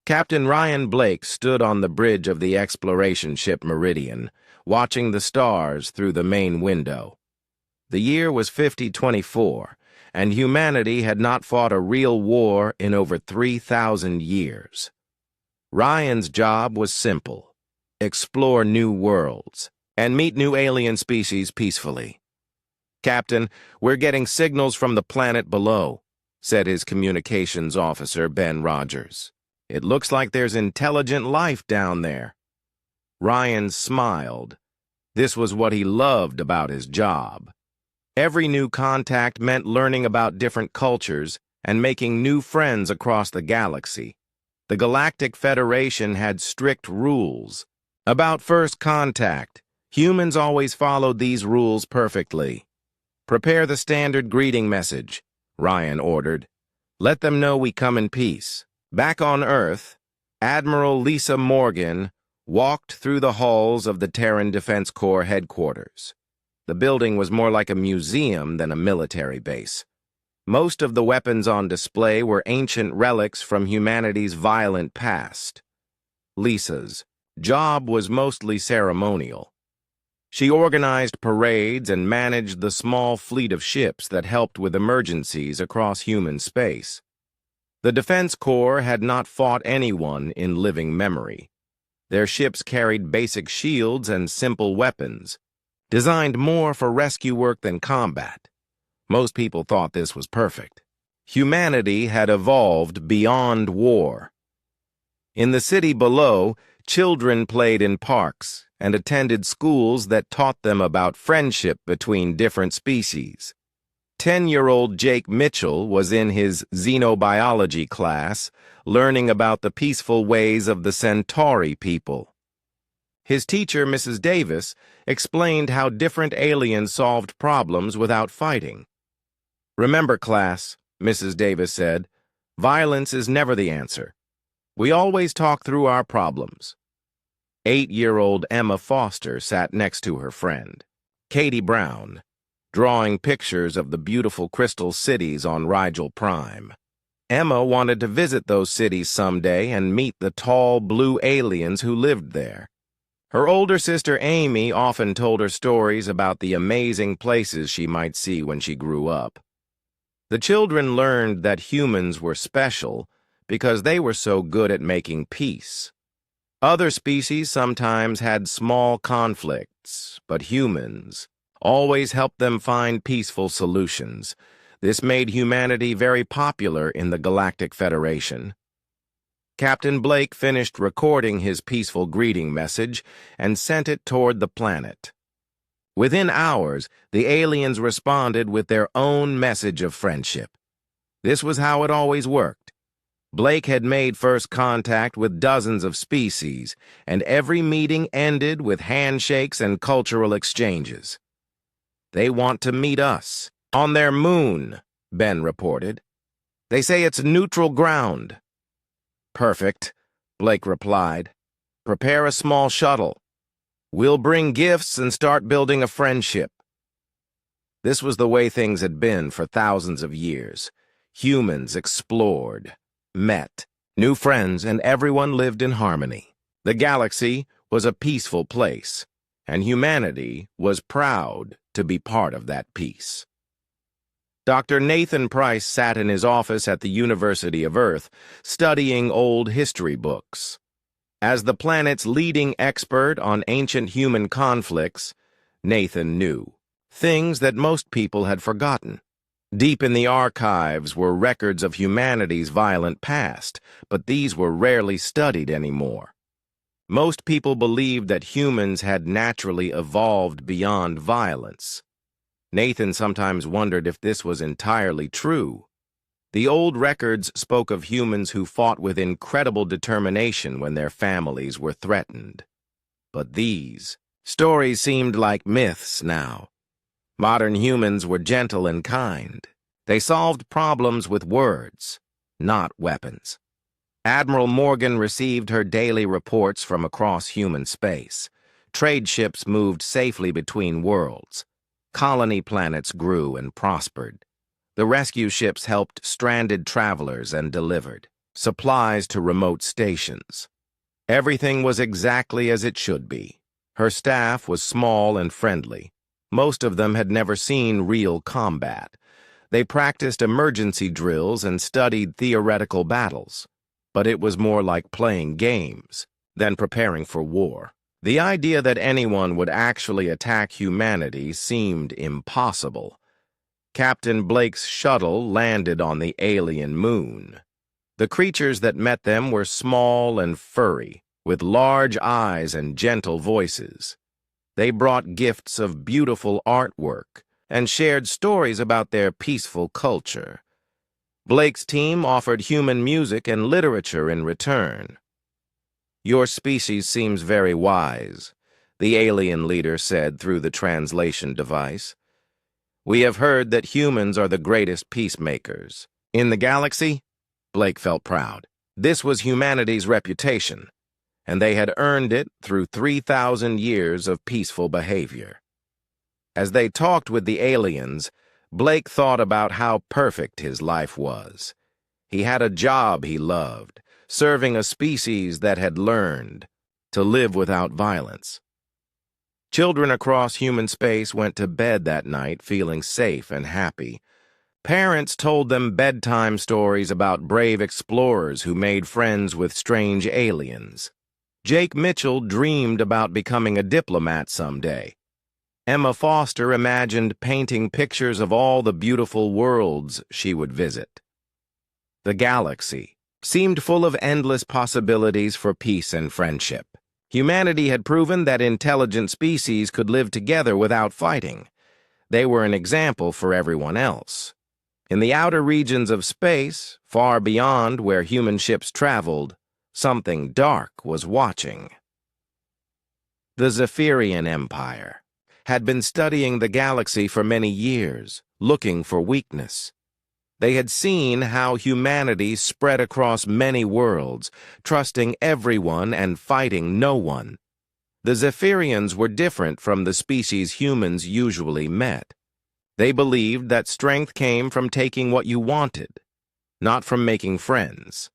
Captain Ryan Blake stood on the bridge of the exploration ship Meridian, watching the stars through the main window. The year was 5024, and humanity had not fought a real war in over 3,000 years. Ryan's job was simple: explore new worlds and meet new alien species peacefully. "Captain, we're getting signals from the planet below," said his communications officer, Ben Rogers. "It looks like there's intelligent life down there." Ryan smiled. This was what he loved about his job. Every new contact meant learning about different cultures and making new friends across the galaxy. The Galactic Federation had strict rules. About first contact, humans always followed these rules perfectly. "Prepare the standard greeting message," Ryan ordered. "Let them know we come in peace." Back on Earth, Admiral Lisa Morgan walked through the halls of the Terran Defense Corps headquarters. The building was more like a museum than a military base. Most of the weapons on display were ancient relics from humanity's violent past. Lisa's job was mostly ceremonial. She organized parades and managed the small fleet of ships that helped with emergencies across human space. The Defense Corps had not fought anyone in living memory. Their ships carried basic shields and simple weapons, designed more for rescue work than combat. Most people thought this was perfect. Humanity had evolved beyond war. In the city below, children played in parks and attended schools that taught them about friendship between different species. 10-year-old Jake Mitchell was in his xenobiology class, learning about the peaceful ways of the Centauri people. His teacher, Mrs. Davis, explained how different aliens solved problems without fighting. "Remember, class," Mrs. Davis said, "violence is never the answer. We always talk through our problems." 8-year-old Emma Foster sat next to her friend, Katie Brown, drawing pictures of the beautiful crystal cities on Rigel Prime. Emma wanted to visit those cities someday and meet the tall blue aliens who lived there. Her older sister Amy often told her stories about the amazing places she might see when she grew up. The children learned that humans were special because they were so good at making peace. Other species sometimes had small conflicts, but humans always helped them find peaceful solutions. This made humanity very popular in the Galactic Federation. Captain Blake finished recording his peaceful greeting message and sent it toward the planet. Within hours, the aliens responded with their own message of friendship. This was how it always worked. Blake had made first contact with dozens of species, and every meeting ended with handshakes and cultural exchanges. "They want to meet us on their moon," Ben reported. "They say it's neutral ground." "Perfect," Blake replied. "Prepare a small shuttle. We'll bring gifts and start building a friendship." This was the way things had been for thousands of years. Humans explored, met new friends, and everyone lived in harmony. The galaxy was a peaceful place, and humanity was proud to be part of that peace. Dr. Nathan Price sat in his office at the University of Earth, studying old history books. As the planet's leading expert on ancient human conflicts, Nathan knew things that most people had forgotten. Deep in the archives were records of humanity's violent past, but these were rarely studied anymore. Most people believed that humans had naturally evolved beyond violence. Nathan sometimes wondered if this was entirely true. The old records spoke of humans who fought with incredible determination when their families were threatened. But these stories seemed like myths now. Modern humans were gentle and kind. They solved problems with words, not weapons. Admiral Morgan received her daily reports from across human space. Trade ships moved safely between worlds. Colony planets grew and prospered. The rescue ships helped stranded travelers and delivered. supplies to remote stations. Everything was exactly as it should be. Her staff was small and friendly. Most of them had never seen real combat. They practiced emergency drills and studied theoretical battles, but it was more like playing games than preparing for war. The idea that anyone would actually attack humanity seemed impossible. Captain Blake's shuttle landed on the alien moon. The creatures that met them were small and furry, with large eyes and gentle voices. They brought gifts of beautiful artwork and shared stories about their peaceful culture. Blake's team offered human music and literature in return. "Your species seems very wise," the alien leader said through the translation device. "We have heard that humans are the greatest peacemakers. In the galaxy?" Blake felt proud. This was humanity's reputation, and they had earned it through 3,000 years of peaceful behavior. As they talked with the aliens, Blake thought about how perfect his life was. He had a job he loved, serving a species that had learned to live without violence. Children across human space went to bed that night feeling safe and happy. Parents told them bedtime stories about brave explorers who made friends with strange aliens. Jake Mitchell dreamed about becoming a diplomat someday. Emma Foster imagined painting pictures of all the beautiful worlds she would visit. The galaxy seemed full of endless possibilities for peace and friendship. Humanity had proven that intelligent species could live together without fighting. They were an example for everyone else. In the outer regions of space, far beyond where human ships traveled, something dark was watching. The Zephyrian Empire had been studying the galaxy for many years, looking for weakness. They had seen how humanity spread across many worlds, trusting everyone and fighting no one. The Zephyrians were different from the species humans usually met. They believed that strength came from taking what you wanted, not from making friends.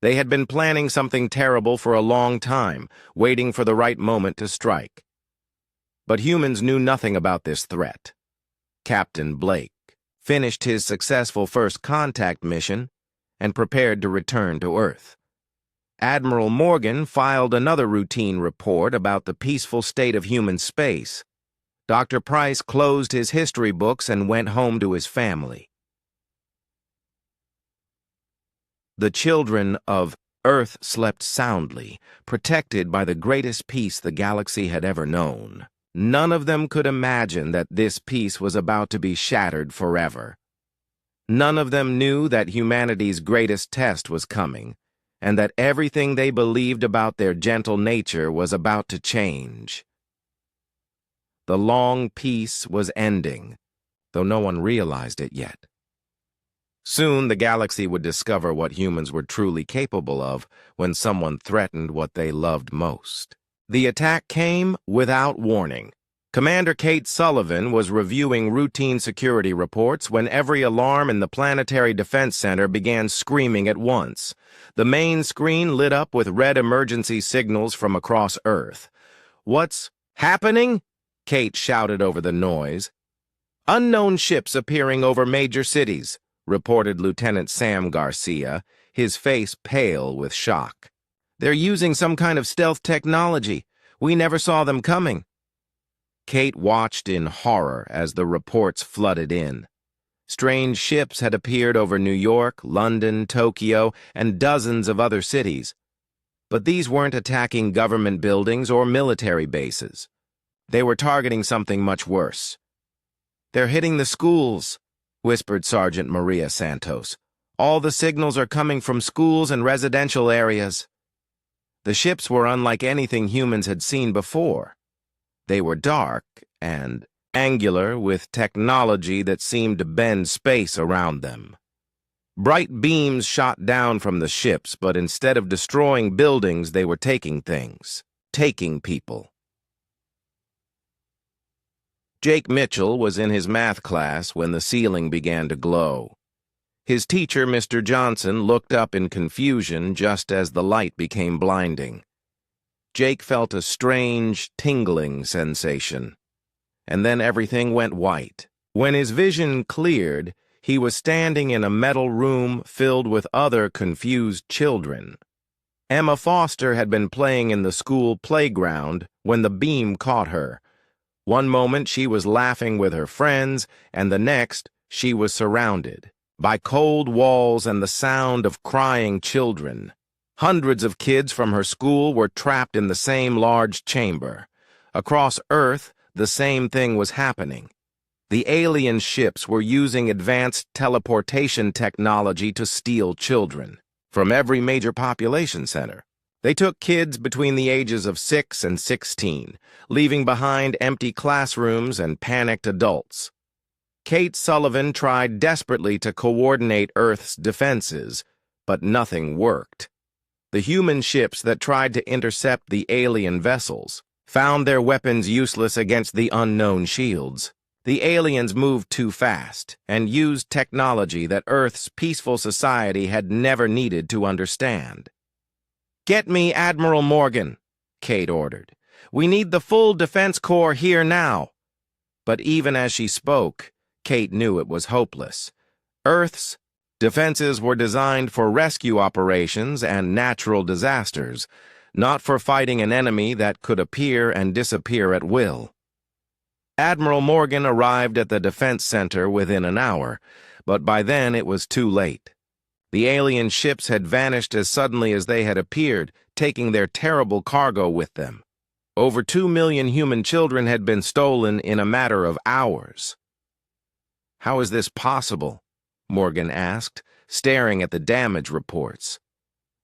They had been planning something terrible for a long time, waiting for the right moment to strike. But humans knew nothing about this threat. Captain Blake finished his successful first contact mission and prepared to return to Earth. Admiral Morgan filed another routine report about the peaceful state of human space. Dr. Price closed his history books and went home to his family. The children of Earth slept soundly, protected by the greatest peace the galaxy had ever known. None of them could imagine that this peace was about to be shattered forever. None of them knew that humanity's greatest test was coming, and that everything they believed about their gentle nature was about to change. The long peace was ending, though no one realized it yet. Soon the galaxy would discover what humans were truly capable of when someone threatened what they loved most. The attack came without warning. Commander Kate Sullivan was reviewing routine security reports when every alarm in the Planetary Defense Center began screaming at once. The main screen lit up with red emergency signals from across Earth. "What's happening?" Kate shouted over the noise. "Unknown ships appearing over major cities," reported Lieutenant Sam Garcia, his face pale with shock. "They're using some kind of stealth technology. We never saw them coming." Kate watched in horror as the reports flooded in. Strange ships had appeared over New York, London, Tokyo, and dozens of other cities. But these weren't attacking government buildings or military bases. They were targeting something much worse. "They're hitting the schools," whispered Sergeant Maria Santos. "All the signals are coming from schools and residential areas." The ships were unlike anything humans had seen before. They were dark and angular, with technology that seemed to bend space around them. Bright beams shot down from the ships, but instead of destroying buildings, they were taking things, taking people. Jake Mitchell was in his math class when the ceiling began to glow. His teacher, Mr. Johnson, looked up in confusion just as the light became blinding. Jake felt a strange, tingling sensation, and then everything went white. When his vision cleared, he was standing in a metal room filled with other confused children. Emma Foster had been playing in the school playground when the beam caught her. One moment she was laughing with her friends, and the next she was surrounded by cold walls and the sound of crying children. Hundreds of kids from her school were trapped in the same large chamber. Across Earth, the same thing was happening. The alien ships were using advanced teleportation technology to steal children from every major population center. They took kids between the ages of 6 and 16, leaving behind empty classrooms and panicked adults. Kate Sullivan tried desperately to coordinate Earth's defenses, but nothing worked. The human ships that tried to intercept the alien vessels found their weapons useless against the unknown shields. The aliens moved too fast and used technology that Earth's peaceful society had never needed to understand. "Get me Admiral Morgan," Kate ordered. "We need the full Defense Corps here now." But even as she spoke, Kate knew it was hopeless. Earth's defenses were designed for rescue operations and natural disasters, not for fighting an enemy that could appear and disappear at will. Admiral Morgan arrived at the defense center within an hour, but by then it was too late. The alien ships had vanished as suddenly as they had appeared, taking their terrible cargo with them. Over 2 million human children had been stolen in a matter of hours. "How is this possible?" Morgan asked, staring at the damage reports.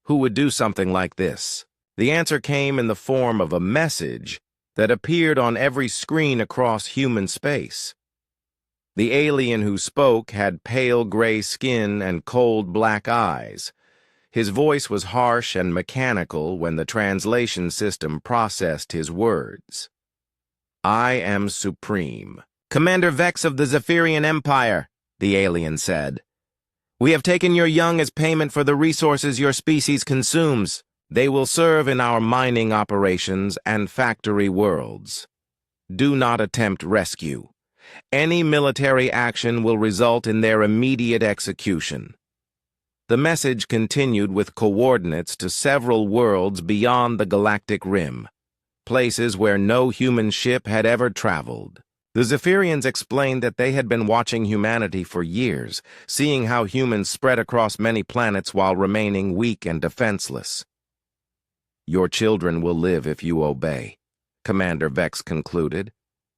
"Who would do something like this?" The answer came in the form of a message that appeared on every screen across human space. The alien who spoke had pale gray skin and cold black eyes. His voice was harsh and mechanical when the translation system processed his words. "I am supreme. Commander Vex of the Zephyrian Empire," the alien said. "We have taken your young as payment for the resources your species consumes. They will serve in our mining operations and factory worlds. Do not attempt rescue. Any military action will result in their immediate execution." The message continued with coordinates to several worlds beyond the galactic rim, places where no human ship had ever traveled. The Zephyrians explained that they had been watching humanity for years, seeing how humans spread across many planets while remaining weak and defenseless. "Your children will live if you obey," Commander Vex concluded.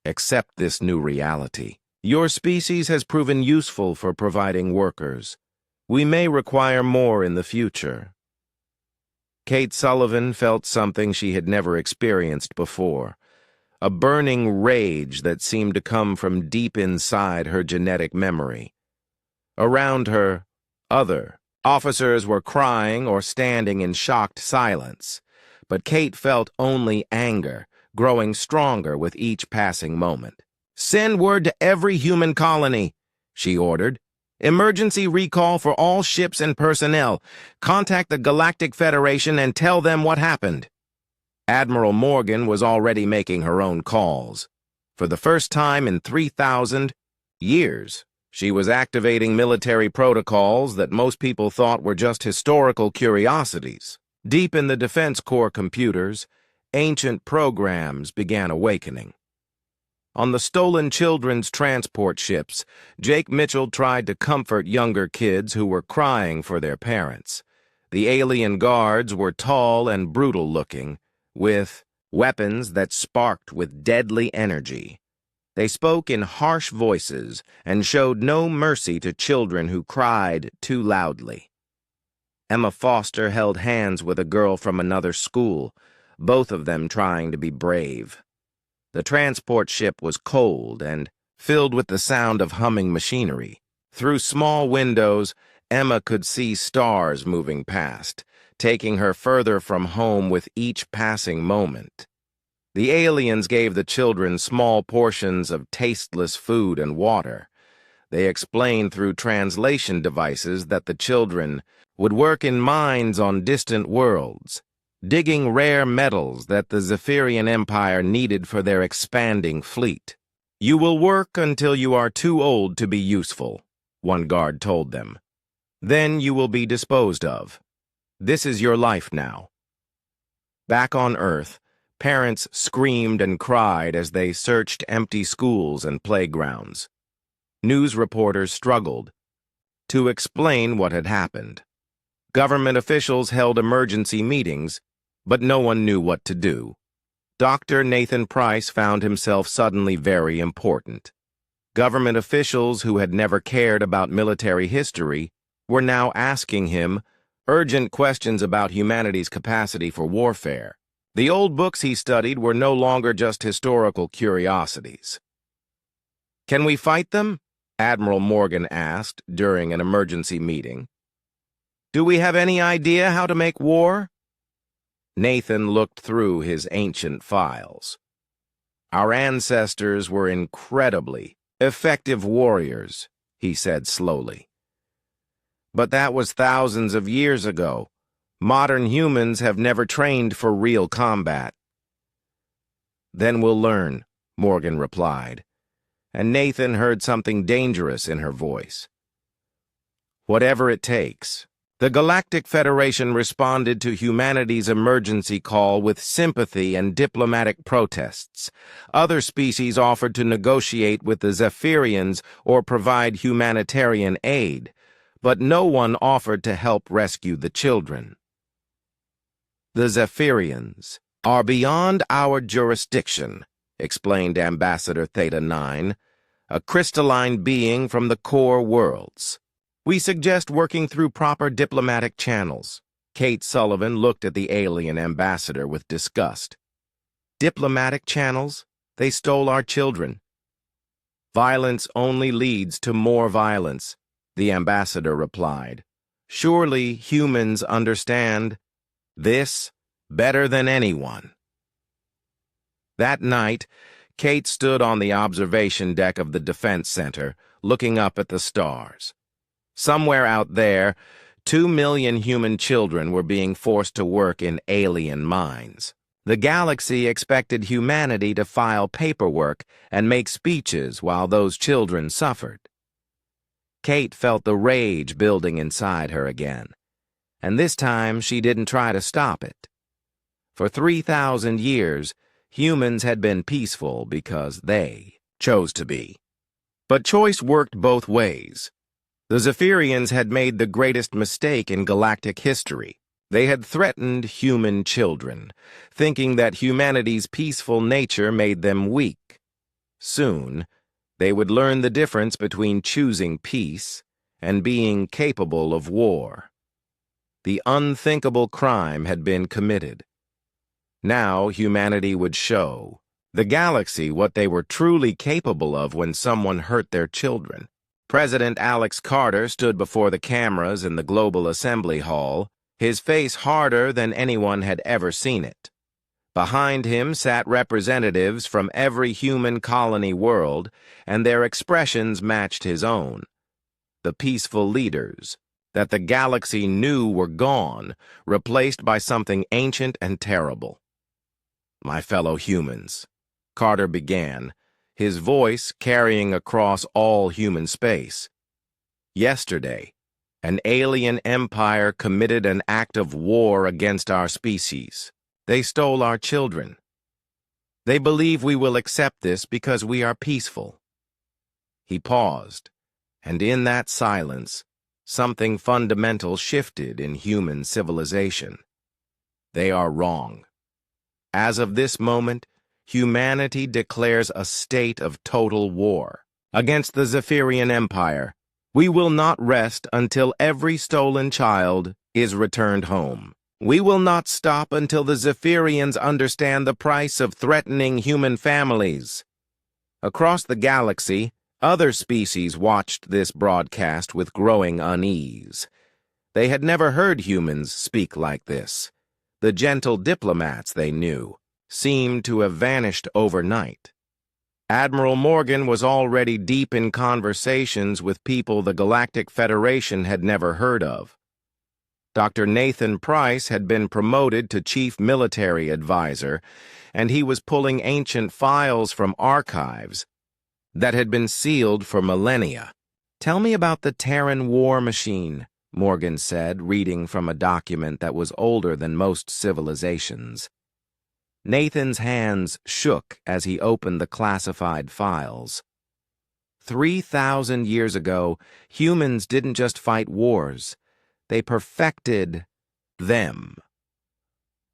"Accept this new reality. Your species has proven useful for providing workers. We may require more in the future." Kate Sullivan felt something she had never experienced before, a burning rage that seemed to come from deep inside her genetic memory. Around her, other officers were crying or standing in shocked silence, but Kate felt only anger, growing stronger with each passing moment. "Send word to every human colony," she ordered. "Emergency recall for all ships and personnel. Contact the Galactic Federation and tell them what happened." Admiral Morgan was already making her own calls. For the first time in 3,000 years, she was activating military protocols that most people thought were just historical curiosities. Deep in the Defense Corps computers, ancient programs began awakening. On the stolen children's transport ships, Jake Mitchell tried to comfort younger kids who were crying for their parents. The alien guards were tall and brutal-looking, with weapons that sparked with deadly energy. They spoke in harsh voices and showed no mercy to children who cried too loudly. Emma Foster held hands with a girl from another school, both of them trying to be brave. The transport ship was cold and filled with the sound of humming machinery. Through small windows, Emma could see stars moving past, taking her further from home with each passing moment. The aliens gave the children small portions of tasteless food and water. They explained through translation devices that the children would work in mines on distant worlds, digging rare metals that the Zephyrian Empire needed for their expanding fleet. "You will work until you are too old to be useful," one guard told them. "Then you will be disposed of. This is your life now." Back on Earth, parents screamed and cried as they searched empty schools and playgrounds. News reporters struggled to explain what had happened. Government officials held emergency meetings, but no one knew what to do. Dr. Nathan Price found himself suddenly very important. Government officials who had never cared about military history were now asking him urgent questions about humanity's capacity for warfare. The old books he studied were no longer just historical curiosities. "Can we fight them?" Admiral Morgan asked during an emergency meeting. "Do we have any idea how to make war?" Nathan looked through his ancient files. "Our ancestors were incredibly effective warriors," he said slowly. "But that was thousands of years ago. Modern humans have never trained for real combat." "Then we'll learn," Morgan replied, and Nathan heard something dangerous in her voice. "Whatever it takes." The Galactic Federation responded to humanity's emergency call with sympathy and diplomatic protests. Other species offered to negotiate with the Zephyrians or provide humanitarian aid, but no one offered to help rescue the children. "The Zephyrians are beyond our jurisdiction," explained Ambassador Theta 9, "a crystalline being from the core worlds. We suggest working through proper diplomatic channels." Kate Sullivan looked at the alien ambassador with disgust. "Diplomatic channels? They stole our children." "Violence only leads to more violence," the ambassador replied. "Surely humans understand this better than anyone." That night, Kate stood on the observation deck of the Defense Center, looking up at the stars. Somewhere out there, 2 million human children were being forced to work in alien mines. The galaxy expected humanity to file paperwork and make speeches while those children suffered. Kate felt the rage building inside her again, and this time she didn't try to stop it. For 3,000 years, humans had been peaceful because they chose to be. But choice worked both ways. The Zephyrians had made the greatest mistake in galactic history. They had threatened human children, thinking that humanity's peaceful nature made them weak. Soon, they would learn the difference between choosing peace and being capable of war. The unthinkable crime had been committed. Now humanity would show the galaxy what they were truly capable of when someone hurt their children. President Alex Carter stood before the cameras in the Global Assembly Hall, his face harder than anyone had ever seen it. Behind him sat representatives from every human colony world, and their expressions matched his own. The peaceful leaders that the galaxy knew were gone, replaced by something ancient and terrible. "My fellow humans," Carter began, his voice carrying across all human space. "Yesterday, an alien empire committed an act of war against our species. They stole our children. They believe we will accept this because we are peaceful." He paused, and in that silence, something fundamental shifted in human civilization. They are wrong. As of this moment, humanity declares a state of total war against the Zephyrian Empire. We will not rest until every stolen child is returned home. We will not stop until the Zephyrians understand the price of threatening human families. Across the galaxy, other species watched this broadcast with growing unease. They had never heard humans speak like this. The gentle diplomats they knew seemed to have vanished overnight. Admiral Morgan was already deep in conversations with people the Galactic Federation had never heard of. Dr. Nathan Price had been promoted to Chief Military Advisor, and he was pulling ancient files from archives that had been sealed for millennia. "Tell me about the Terran war machine," Morgan said, reading from a document that was older than most civilizations. Nathan's hands shook as he opened the classified files. 3,000 years ago, humans didn't just fight wars. They perfected them.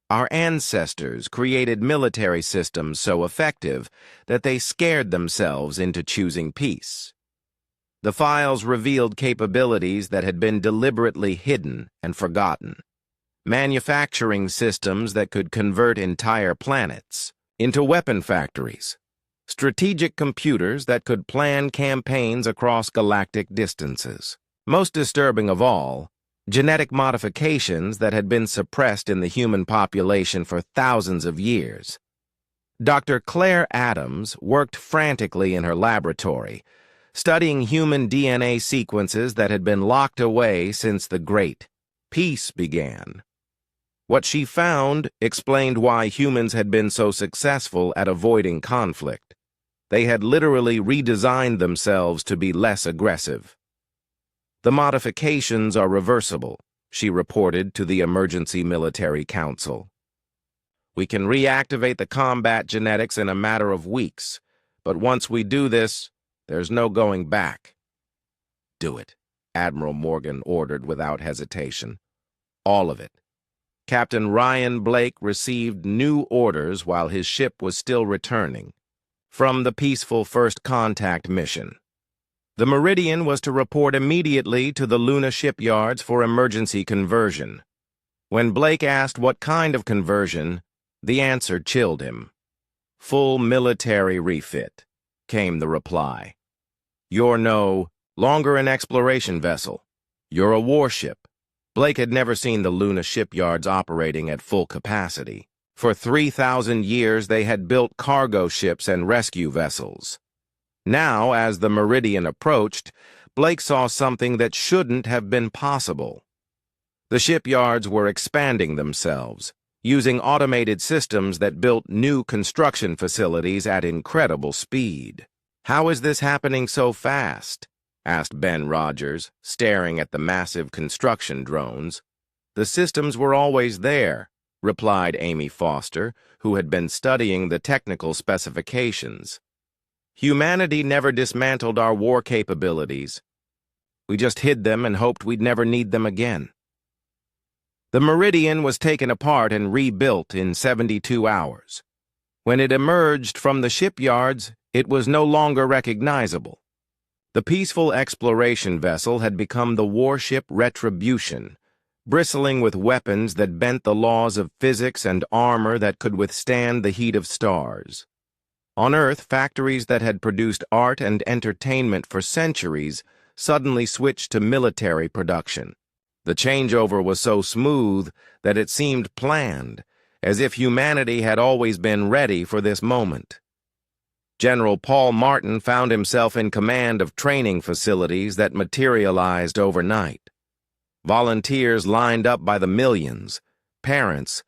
Our ancestors created military systems so effective that they scared themselves into choosing peace. The files revealed capabilities that had been deliberately hidden and forgotten. Manufacturing systems that could convert entire planets into weapon factories. Strategic computers that could plan campaigns across galactic distances. Most disturbing of all, genetic modifications that had been suppressed in the human population for thousands of years. Dr. Claire Adams worked frantically in her laboratory, studying human DNA sequences that had been locked away since the Great Peace began. What she found explained why humans had been so successful at avoiding conflict. They had literally redesigned themselves to be less aggressive. "The modifications are reversible," she reported to the Emergency Military Council. "We can reactivate the combat genetics in a matter of weeks, but once we do this, there's no going back." "Do it," Admiral Morgan ordered without hesitation. "All of it." Captain Ryan Blake received new orders while his ship was still returning from the peaceful First Contact mission. The Meridian was to report immediately to the Luna shipyards for emergency conversion. When Blake asked what kind of conversion, the answer chilled him. "Full military refit," came the reply. "You're no longer an exploration vessel. You're a warship." Blake had never seen the Luna shipyards operating at full capacity. For 3,000 years, they had built cargo ships and rescue vessels. Now, as the Meridian approached, Blake saw something that shouldn't have been possible. The shipyards were expanding themselves, using automated systems that built new construction facilities at incredible speed. "How is this happening so fast?" asked Ben Rogers, staring at the massive construction drones. "The systems were always there," replied Amy Foster, who had been studying the technical specifications. "Humanity never dismantled our war capabilities. We just hid them and hoped we'd never need them again." The Meridian was taken apart and rebuilt in 72 hours. When it emerged from the shipyards, it was no longer recognizable. The peaceful exploration vessel had become the warship Retribution, bristling with weapons that bent the laws of physics and armor that could withstand the heat of stars. On Earth, factories that had produced art and entertainment for centuries suddenly switched to military production. The changeover was so smooth that it seemed planned, as if humanity had always been ready for this moment. General Paul Martin found himself in command of training facilities that materialized overnight. Volunteers lined up by the millions, parents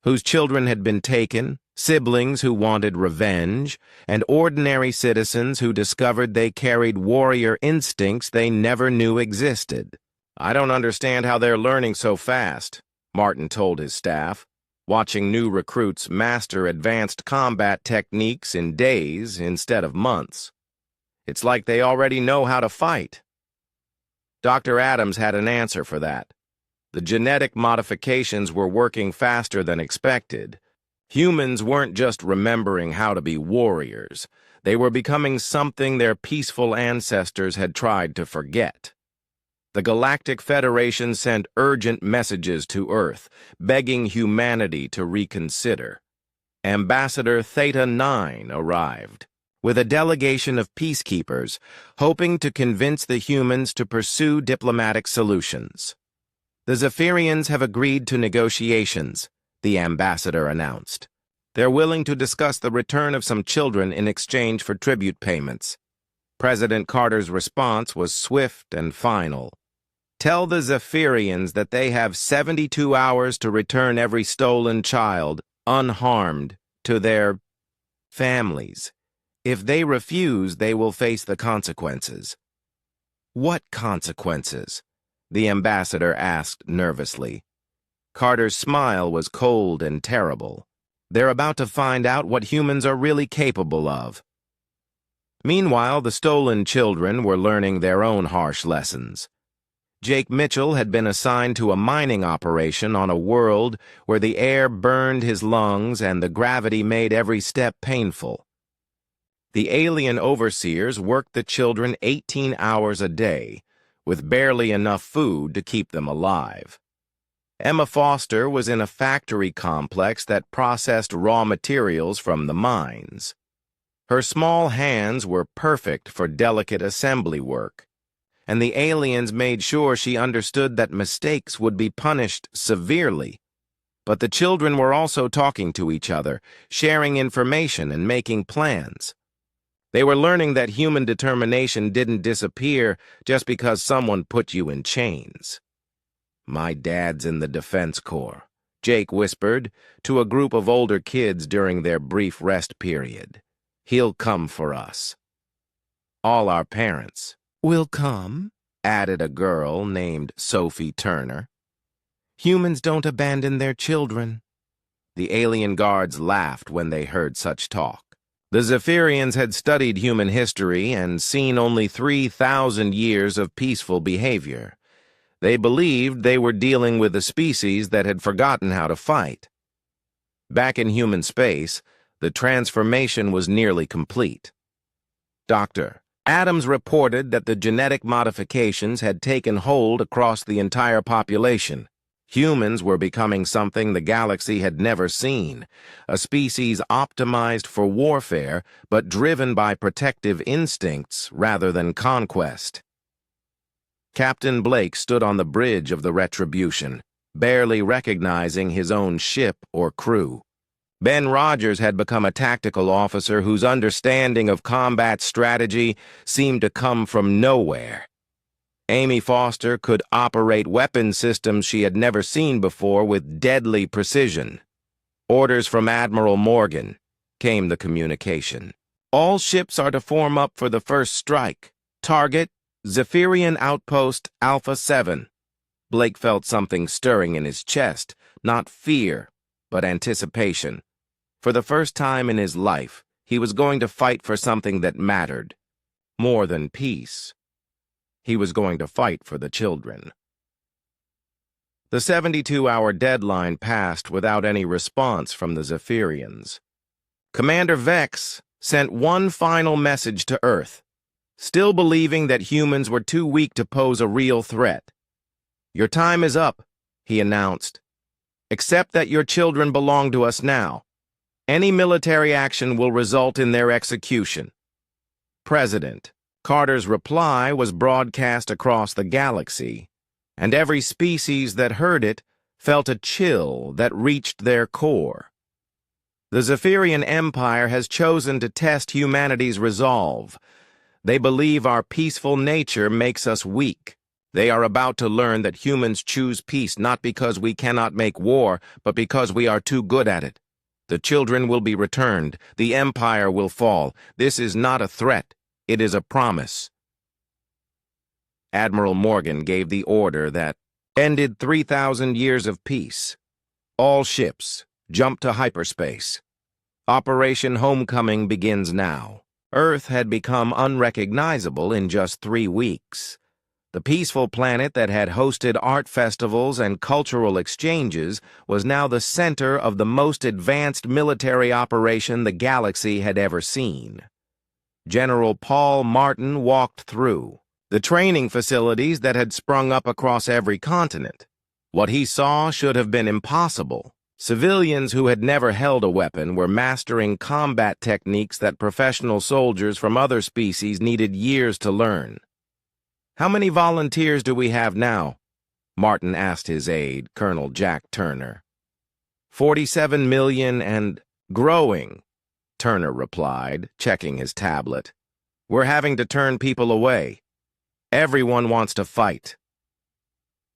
whose children had been taken, siblings who wanted revenge, and ordinary citizens who discovered they carried warrior instincts they never knew existed. "I don't understand how they're learning so fast," Martin told his staff, watching new recruits master advanced combat techniques in days instead of months. "It's like they already know how to fight." Dr. Adams had an answer for that. The genetic modifications were working faster than expected. Humans weren't just remembering how to be warriors. They were becoming something their peaceful ancestors had tried to forget. The Galactic Federation sent urgent messages to Earth, begging humanity to reconsider. Ambassador Theta 9 arrived, with a delegation of peacekeepers, hoping to convince the humans to pursue diplomatic solutions. "The Zephyrians have agreed to negotiations," the ambassador announced. They're willing to discuss the return of some children in exchange for tribute payments. President Carter's response was swift and final. Tell the Zephyrians that they have 72 hours to return every stolen child, unharmed, to their families. If they refuse, they will face the consequences. What consequences? The ambassador asked nervously. Carter's smile was cold and terrible. They're about to find out what humans are really capable of. Meanwhile, the stolen children were learning their own harsh lessons. Jake Mitchell had been assigned to a mining operation on a world where the air burned his lungs and the gravity made every step painful. The alien overseers worked the children 18 hours a day, with barely enough food to keep them alive. Emma Foster was in a factory complex that processed raw materials from the mines. Her small hands were perfect for delicate assembly work, and the aliens made sure she understood that mistakes would be punished severely. But the children were also talking to each other, sharing information and making plans. They were learning that human determination didn't disappear just because someone put you in chains. "My dad's in the Defense Corps," Jake whispered to a group of older kids during their brief rest period. "He'll come for us." "All our parents will come," added a girl named Sophie Turner. "Humans don't abandon their children." The alien guards laughed when they heard such talk. The Zephyrians had studied human history and seen only 3,000 years of peaceful behavior. They believed they were dealing with a species that had forgotten how to fight. Back in human space, the transformation was nearly complete. Dr. Adams reported that the genetic modifications had taken hold across the entire population. Humans were becoming something the galaxy had never seen, a species optimized for warfare but driven by protective instincts rather than conquest. Captain Blake stood on the bridge of the Retribution, barely recognizing his own ship or crew. Ben Rogers had become a tactical officer whose understanding of combat strategy seemed to come from nowhere. Amy Foster could operate weapon systems she had never seen before with deadly precision. "Orders from Admiral Morgan," came the communication. "All ships are to form up for the first strike. Target, Zephyrian Outpost Alpha 7. Blake felt something stirring in his chest, not fear, but anticipation. For the first time in his life, he was going to fight for something that mattered. More than peace. He was going to fight for the children. The 72-hour deadline passed without any response from the Zephyrians. Commander Vex sent one final message to Earth, still believing that humans were too weak to pose a real threat. "Your time is up," he announced. "Accept that your children belong to us now. Any military action will result in their execution." President Carter's reply was broadcast across the galaxy, and every species that heard it felt a chill that reached their core. The Zephyrian Empire has chosen to test humanity's resolve. They believe our peaceful nature makes us weak. They are about to learn that humans choose peace not because we cannot make war, but because we are too good at it. The children will be returned. The Empire will fall. This is not a threat. It is a promise. Admiral Morgan gave the order that ended 3,000 years of peace. All ships, jump to hyperspace. Operation Homecoming begins now. Earth had become unrecognizable in just 3 weeks. The peaceful planet that had hosted art festivals and cultural exchanges was now the center of the most advanced military operation the galaxy had ever seen. General Paul Martin walked through the training facilities that had sprung up across every continent. What he saw should have been impossible. Civilians who had never held a weapon were mastering combat techniques that professional soldiers from other species needed years to learn. "How many volunteers do we have now?" Martin asked his aide, Colonel Jack Turner. 47 million and Growing, Turner replied, checking his tablet. We're having to turn people away. Everyone wants to fight.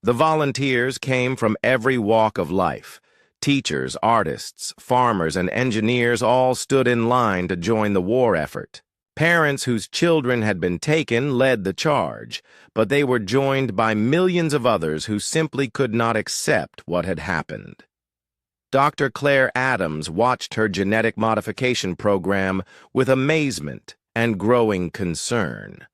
The volunteers came from every walk of life. Teachers, artists, farmers, and engineers all stood in line to join the war effort. Parents whose children had been taken led the charge, but they were joined by millions of others who simply could not accept what had happened. Dr. Claire Adams watched her genetic modification program with amazement and growing concern.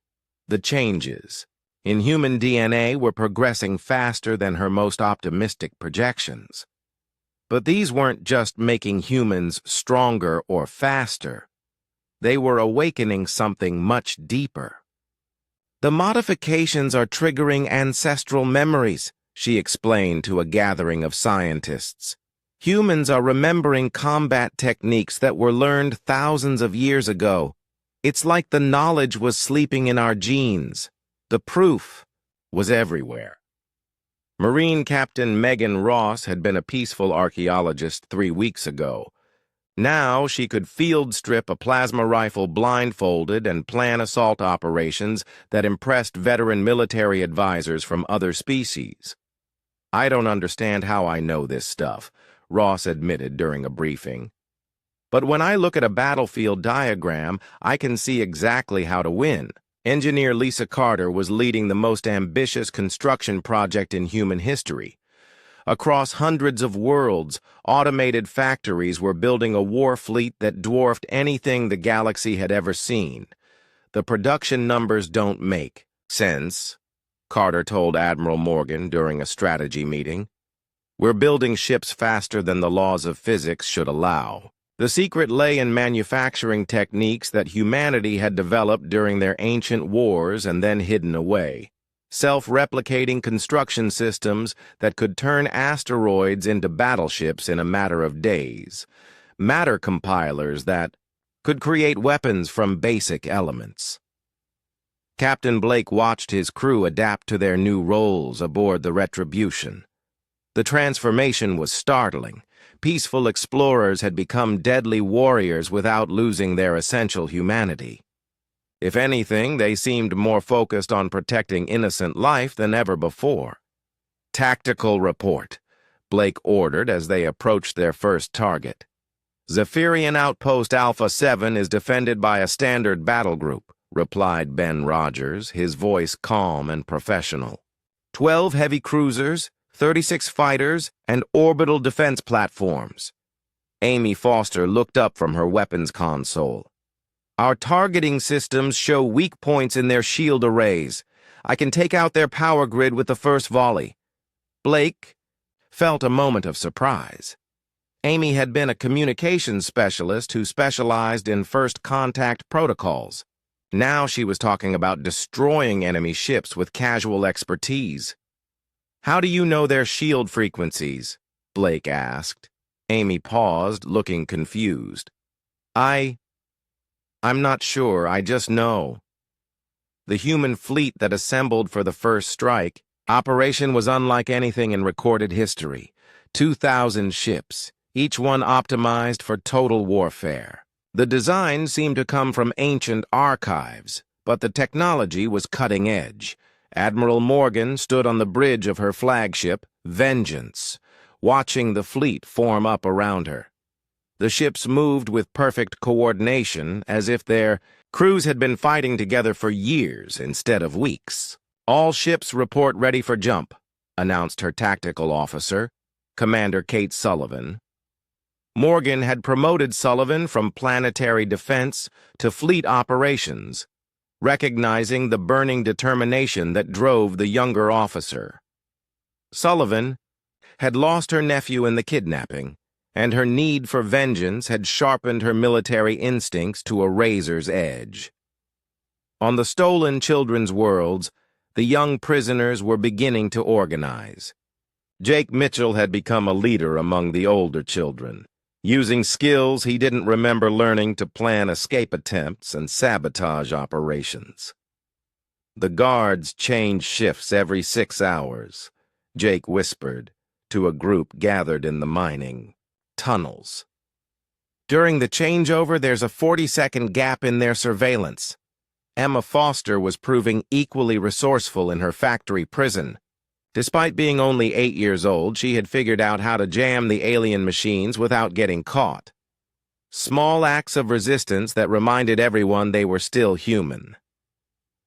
The changes in human DNA were progressing faster than her most optimistic projections. But these weren't just making humans stronger or faster. They were awakening something much deeper. The modifications are triggering ancestral memories, she explained to a gathering of scientists. Humans are remembering combat techniques that were learned thousands of years ago. It's like the knowledge was sleeping in our genes. The proof was everywhere. Marine Captain Megan Ross had been a peaceful archaeologist 3 weeks ago. Now she could field strip a plasma rifle blindfolded and plan assault operations that impressed veteran military advisors from other species. I don't understand how I know this stuff, Ross admitted during a briefing. But when I look at a battlefield diagram, I can see exactly how to win. Engineer Lisa Carter was leading the most ambitious construction project in human history. Across hundreds of worlds, automated factories were building a war fleet that dwarfed anything the galaxy had ever seen. The production numbers don't make sense, Carter told Admiral Morgan during a strategy meeting. We're building ships faster than the laws of physics should allow. The secret lay in manufacturing techniques that humanity had developed during their ancient wars and then hidden away. Self-replicating construction systems that could turn asteroids into battleships in a matter of days. Matter compilers that could create weapons from basic elements. Captain Blake watched his crew adapt to their new roles aboard the Retribution. The transformation was startling. Peaceful explorers had become deadly warriors without losing their essential humanity. If anything, they seemed more focused on protecting innocent life than ever before. Tactical report, Blake ordered as they approached their first target. Zephyrian Outpost Alpha 7 is defended by a standard battle group, replied Ben Rogers, his voice calm and professional. 12 heavy cruisers, 36 fighters, and orbital defense platforms. Amy Foster looked up from her weapons console. Our targeting systems show weak points in their shield arrays. I can take out their power grid with the first volley. Blake felt a moment of surprise. Amy had been a communications specialist who specialized in first contact protocols. Now she was talking about destroying enemy ships with casual expertise. How do you know their shield frequencies? Blake asked. Amy paused, looking confused. I'm not sure, I just know. The human fleet that assembled for the first strike, operation was unlike anything in recorded history. 2,000 ships, each one optimized for total warfare. The design seemed to come from ancient archives, but the technology was cutting edge. Admiral Morgan stood on the bridge of her flagship, Vengeance, watching the fleet form up around her. The ships moved with perfect coordination, as if their crews had been fighting together for years instead of weeks. All ships report ready for jump, announced her tactical officer, Commander Kate Sullivan. Morgan had promoted Sullivan from planetary defense to fleet operations, recognizing the burning determination that drove the younger officer. Sullivan had lost her nephew in the kidnapping, and her need for vengeance had sharpened her military instincts to a razor's edge. On the stolen children's worlds, the young prisoners were beginning to organize. Jake Mitchell had become a leader among the older children, using skills he didn't remember learning to plan escape attempts and sabotage operations. The guards changed shifts every 6 hours, Jake whispered to a group gathered in the mining tunnels. During the changeover, there's a 40-second gap in their surveillance. Emma Foster was proving equally resourceful in her factory prison. Despite being only 8 years old, she had figured out how to jam the alien machines without getting caught. Small acts of resistance that reminded everyone they were still human.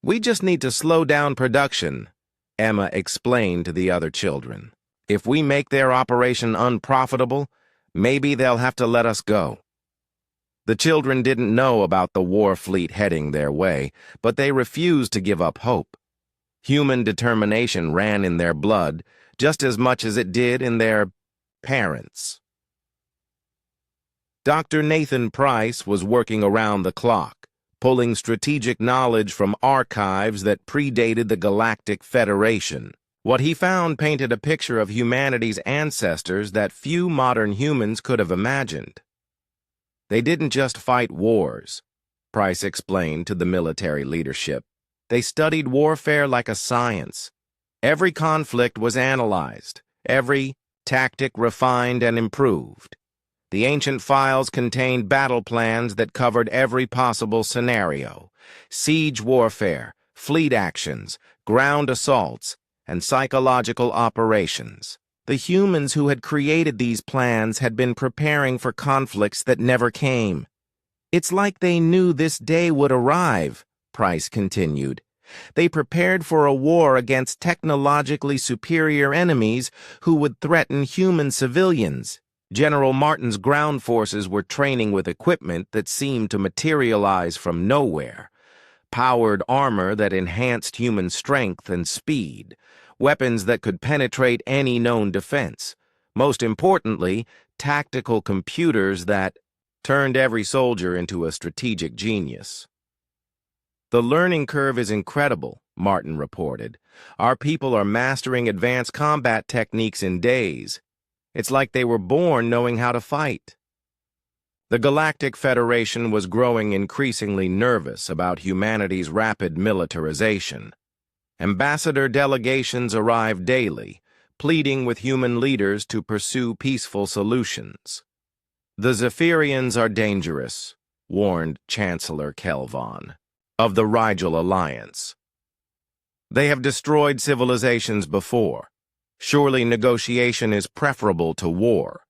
"We just need to slow down production," Emma explained to the other children. "If we make their operation unprofitable, maybe they'll have to let us go." The children didn't know about the war fleet heading their way, but they refused to give up hope. Human determination ran in their blood just as much as it did in their parents'. Dr. Nathan Price was working around the clock, pulling strategic knowledge from archives that predated the Galactic Federation. What he found painted a picture of humanity's ancestors that few modern humans could have imagined. They didn't just fight wars, Price explained to the military leadership. They studied warfare like a science. Every conflict was analyzed, every tactic refined and improved. The ancient files contained battle plans that covered every possible scenario: siege warfare, fleet actions, ground assaults, and psychological operations. The humans who had created these plans had been preparing for conflicts that never came. "It's like they knew this day would arrive," Price continued. "They prepared for a war against technologically superior enemies who would threaten human civilians. General Martin's ground forces were training with equipment that seemed to materialize from nowhere. Powered armor that enhanced human strength and speed. Weapons that could penetrate any known defense. Most importantly, tactical computers that turned every soldier into a strategic genius." "The learning curve is incredible," Martin reported. "Our people are mastering advanced combat techniques in days. It's like they were born knowing how to fight." The Galactic Federation was growing increasingly nervous about humanity's rapid militarization. Ambassador delegations arrived daily, pleading with human leaders to pursue peaceful solutions. "The Zephyrians are dangerous," warned Chancellor Kelvon, of the Rigel Alliance. "They have destroyed civilizations before. Surely negotiation is preferable to war."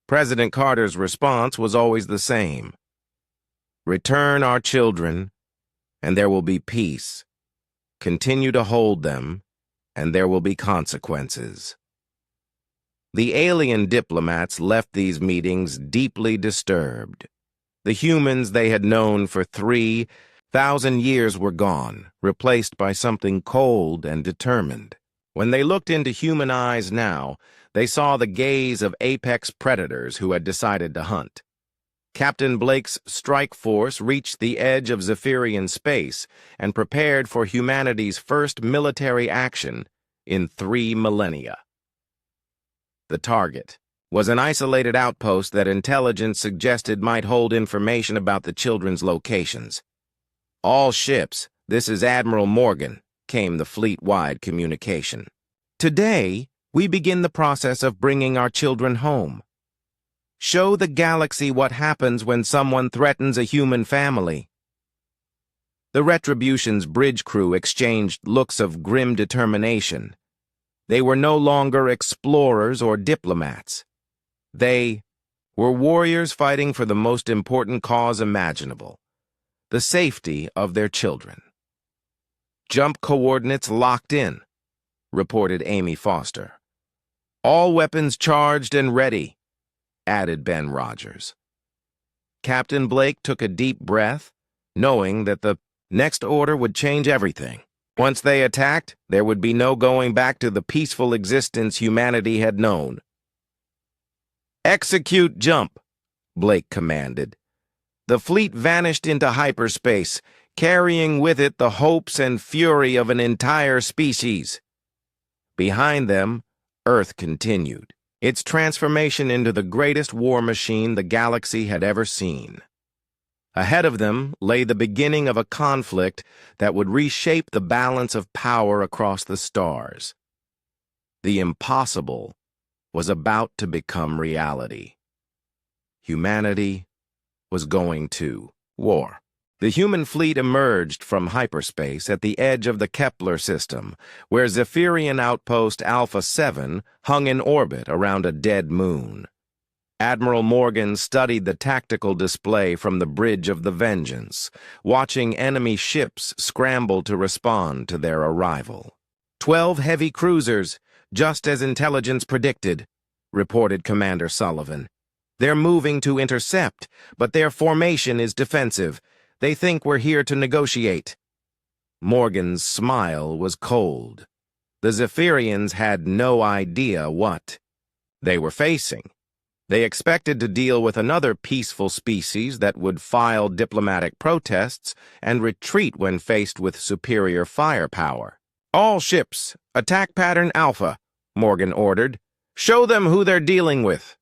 President Carter's response was always the same: "Return our children, and there will be peace. Continue to hold them, and there will be consequences." The alien diplomats left these meetings deeply disturbed. The humans they had known for 3,000 years were gone, replaced by something cold and determined. When they looked into human eyes now, they saw the gaze of apex predators who had decided to hunt. Captain Blake's strike force reached the edge of Zephyrian space and prepared for humanity's first military action in 3 millennia. The target was an isolated outpost that intelligence suggested might hold information about the children's locations. "All ships, this is Admiral Morgan," came the fleet-wide communication. "Today, we begin the process of bringing our children home. Show the galaxy what happens when someone threatens a human family." The Retribution's bridge crew exchanged looks of grim determination. They were no longer explorers or diplomats. They were warriors fighting for the most important cause imaginable: the safety of their children. "Jump coordinates locked in," reported Amy Foster. "All weapons charged and ready," added Ben Rogers. Captain Blake took a deep breath, knowing that the next order would change everything. Once they attacked, there would be no going back to the peaceful existence humanity had known. "Execute jump," Blake commanded. The fleet vanished into hyperspace, carrying with it the hopes and fury of an entire species. Behind them, Earth continued, its transformation into the greatest war machine the galaxy had ever seen. Ahead of them lay the beginning of a conflict that would reshape the balance of power across the stars. The impossible was about to become reality. Humanity was going to war. The human fleet emerged from hyperspace at the edge of the Kepler system, where Zephyrian Outpost Alpha 7 hung in orbit around a dead moon. Admiral Morgan studied the tactical display from the bridge of the Vengeance, watching enemy ships scramble to respond to their arrival. 12 heavy cruisers, just as intelligence predicted, reported Commander Sullivan. They're moving to intercept, but their formation is defensive. They think we're here to negotiate. Morgan's smile was cold. The Zephyrians had no idea what they were facing. They expected to deal with another peaceful species that would file diplomatic protests and retreat when faced with superior firepower. All ships, attack pattern Alpha, Morgan ordered. Show them who they're dealing with.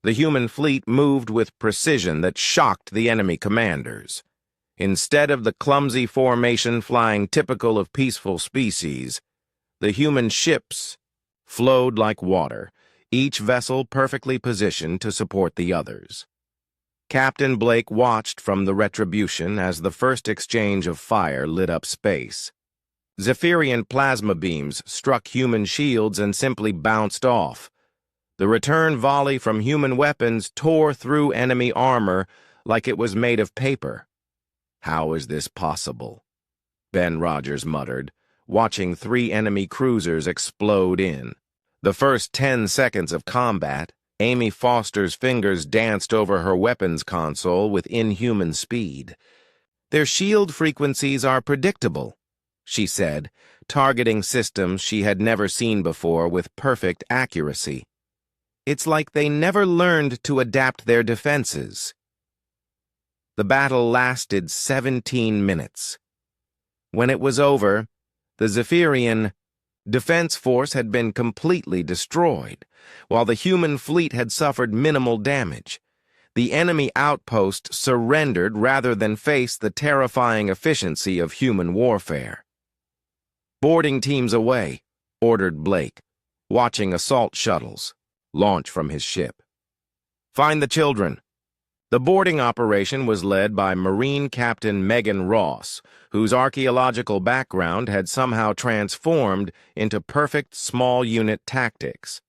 The human fleet moved with precision that shocked the enemy commanders. Instead of the clumsy formation flying typical of peaceful species, the human ships flowed like water, each vessel perfectly positioned to support the others. Captain Blake watched from the Retribution as the first exchange of fire lit up space. Zephyrian plasma beams struck human shields and simply bounced off. The return volley from human weapons tore through enemy armor like it was made of paper. "How is this possible?" Ben Rogers muttered, watching 3 enemy cruisers explode in. The first 10 seconds of combat, Amy Foster's fingers danced over her weapons console with inhuman speed. "Their shield frequencies are predictable," she said, targeting systems she had never seen before with perfect accuracy. "It's like they never learned to adapt their defenses." The battle lasted 17 minutes. When it was over, the Zephyrian defense force had been completely destroyed, while the human fleet had suffered minimal damage. The enemy outpost surrendered rather than face the terrifying efficiency of human warfare. "Boarding teams away," ordered Blake, watching assault shuttles launch from his ship. "Find the children." The boarding operation was led by Marine Captain Megan Ross, whose archaeological background had somehow transformed into perfect small unit tactics.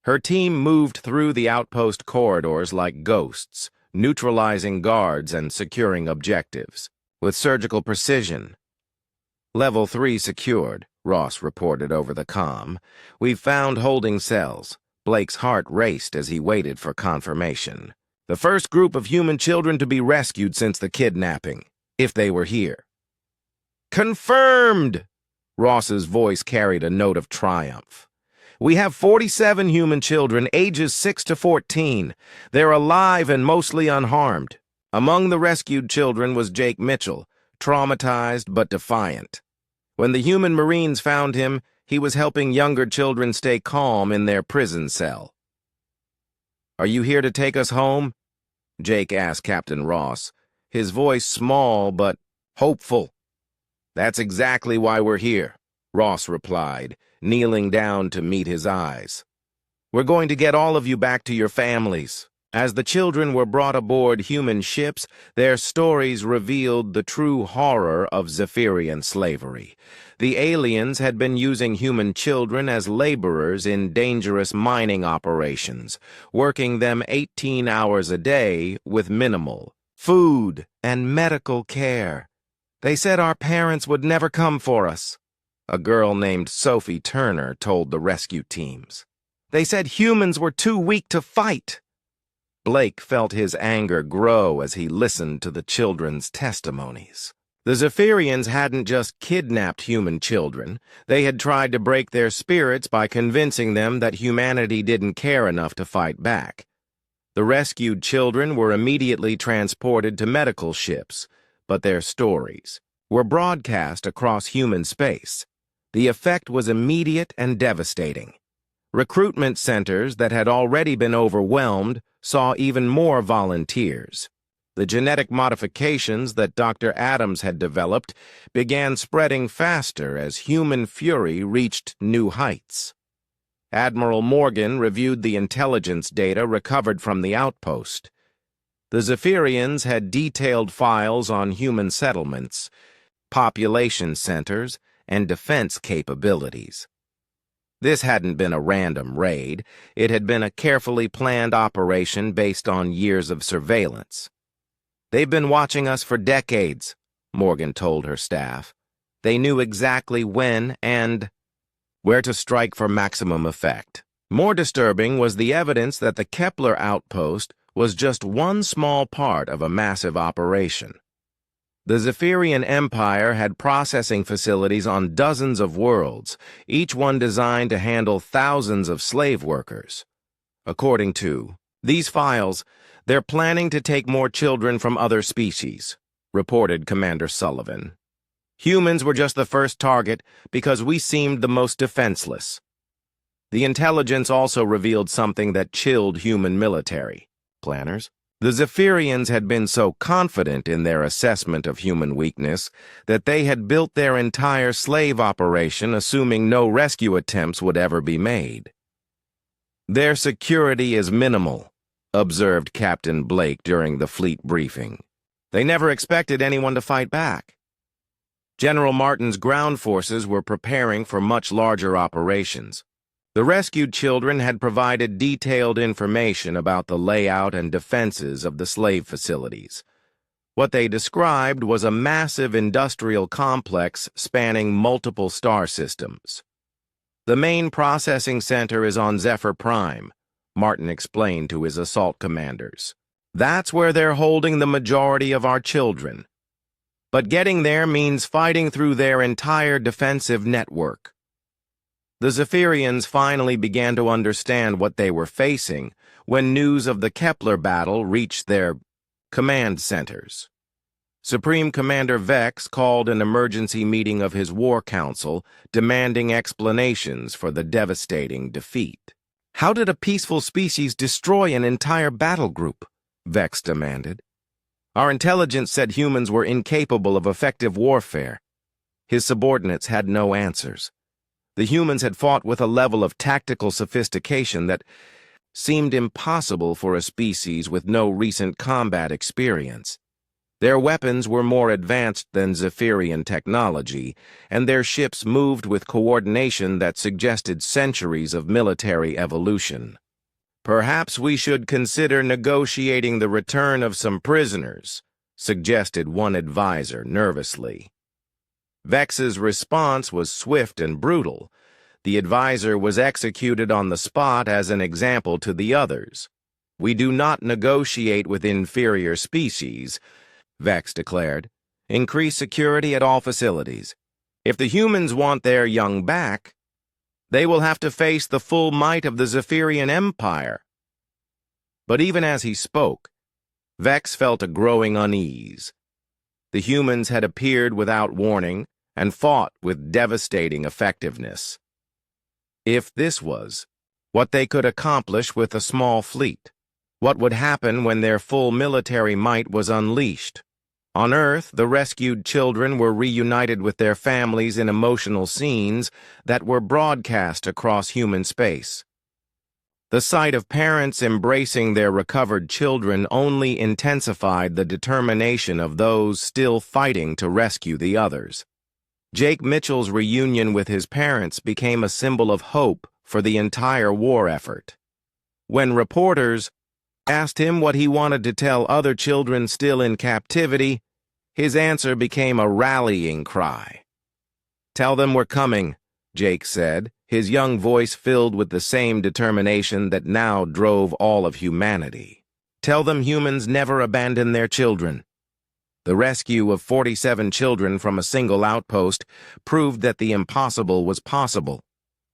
Her team moved through the outpost corridors like ghosts, neutralizing guards and securing objectives with surgical precision. "Level 3 secured," Ross reported over the comm. "We've found holding cells." Blake's heart raced as he waited for confirmation. "The first group of human children to be rescued since the kidnapping, if they were here." "Confirmed!" Ross's voice carried a note of triumph. "We have 47 human children, ages 6 to 14. They're alive and mostly unharmed. Among the rescued children was Jake Mitchell, traumatized but defiant. When the human Marines found him, he was helping younger children stay calm in their prison cell." "Are you here to take us home?" Jake asked Captain Ross, his voice small but hopeful. "That's exactly why we're here," Ross replied, kneeling down to meet his eyes. "We're going to get all of you back to your families." As the children were brought aboard human ships, their stories revealed the true horror of Zephyrian slavery. The aliens had been using human children as laborers in dangerous mining operations, working them 18 hours a day with minimal food and medical care. "They said our parents would never come for us," a girl named Sophie Turner told the rescue teams. "They said humans were too weak to fight." Blake felt his anger grow as he listened to the children's testimonies. The Zephyrians hadn't just kidnapped human children, they had tried to break their spirits by convincing them that humanity didn't care enough to fight back. The rescued children were immediately transported to medical ships, but their stories were broadcast across human space. The effect was immediate and devastating. Recruitment centers that had already been overwhelmed saw even more volunteers. The genetic modifications that Dr. Adams had developed began spreading faster as human fury reached new heights. Admiral Morgan reviewed the intelligence data recovered from the outpost. The Zephyrians had detailed files on human settlements, population centers, and defense capabilities. This hadn't been a random raid. It had been a carefully planned operation based on years of surveillance. "They've been watching us for decades," Morgan told her staff. "They knew exactly when and where to strike for maximum effect." More disturbing was the evidence that the Kepler outpost was just one small part of a massive operation. The Zephyrian Empire had processing facilities on dozens of worlds, each one designed to handle thousands of slave workers. According to these files, they're planning to take more children from other species, reported Commander Sullivan. "Humans were just the first target because we seemed the most defenseless." The intelligence also revealed something that chilled human military planners. The Zephyrians had been so confident in their assessment of human weakness that they had built their entire slave operation assuming no rescue attempts would ever be made. "Their security is minimal," observed Captain Blake during the fleet briefing. "They never expected anyone to fight back." General Martin's ground forces were preparing for much larger operations. The rescued children had provided detailed information about the layout and defenses of the slave facilities. What they described was a massive industrial complex spanning multiple star systems. "The main processing center is on Zephyr Prime," Martin explained to his assault commanders. "That's where they're holding the majority of our children. But getting there means fighting through their entire defensive network." The Zephyrians finally began to understand what they were facing when news of the Kepler battle reached their command centers. Supreme Commander Vex called an emergency meeting of his War Council, demanding explanations for the devastating defeat. "How did a peaceful species destroy an entire battle group?" Vex demanded. "Our intelligence said humans were incapable of effective warfare." His subordinates had no answers. The humans had fought with a level of tactical sophistication that seemed impossible for a species with no recent combat experience. Their weapons were more advanced than Zephyrian technology, and their ships moved with coordination that suggested centuries of military evolution. "Perhaps we should consider negotiating the return of some prisoners," suggested one advisor nervously. Vex's response was swift and brutal. The advisor was executed on the spot as an example to the others. "We do not negotiate with inferior species," Vex declared. "Increase security at all facilities. If the humans want their young back, they will have to face the full might of the Zephyrian Empire." But even as he spoke, Vex felt a growing unease. The humans had appeared without warning and fought with devastating effectiveness. If this was what they could accomplish with a small fleet, what would happen when their full military might was unleashed? On Earth, the rescued children were reunited with their families in emotional scenes that were broadcast across human space. The sight of parents embracing their recovered children only intensified the determination of those still fighting to rescue the others. Jake Mitchell's reunion with his parents became a symbol of hope for the entire war effort. When reporters asked him what he wanted to tell other children still in captivity, his answer became a rallying cry. "Tell them we're coming," Jake said, his young voice filled with the same determination that now drove all of humanity. "Tell them humans never abandon their children." The rescue of 47 children from a single outpost proved that the impossible was possible.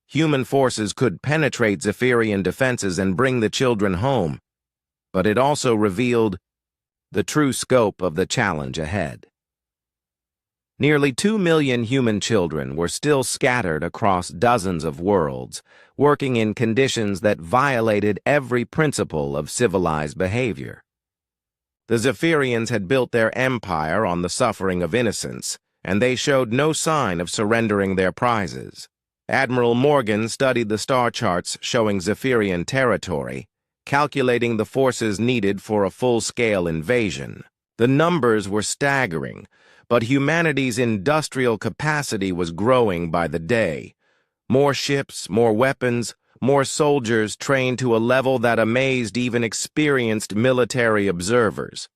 Human forces could penetrate Zephyrian defenses and bring the children home, but it also revealed the true scope of the challenge ahead. Nearly 2 million human children were still scattered across dozens of worlds, working in conditions that violated every principle of civilized behavior. The Zephyrians had built their empire on the suffering of innocents, and they showed no sign of surrendering their prizes. Admiral Morgan studied the star charts showing Zephyrian territory, calculating the forces needed for a full-scale invasion. The numbers were staggering, but humanity's industrial capacity was growing by the day. More ships, more weapons, more soldiers trained to a level that amazed even experienced military observers.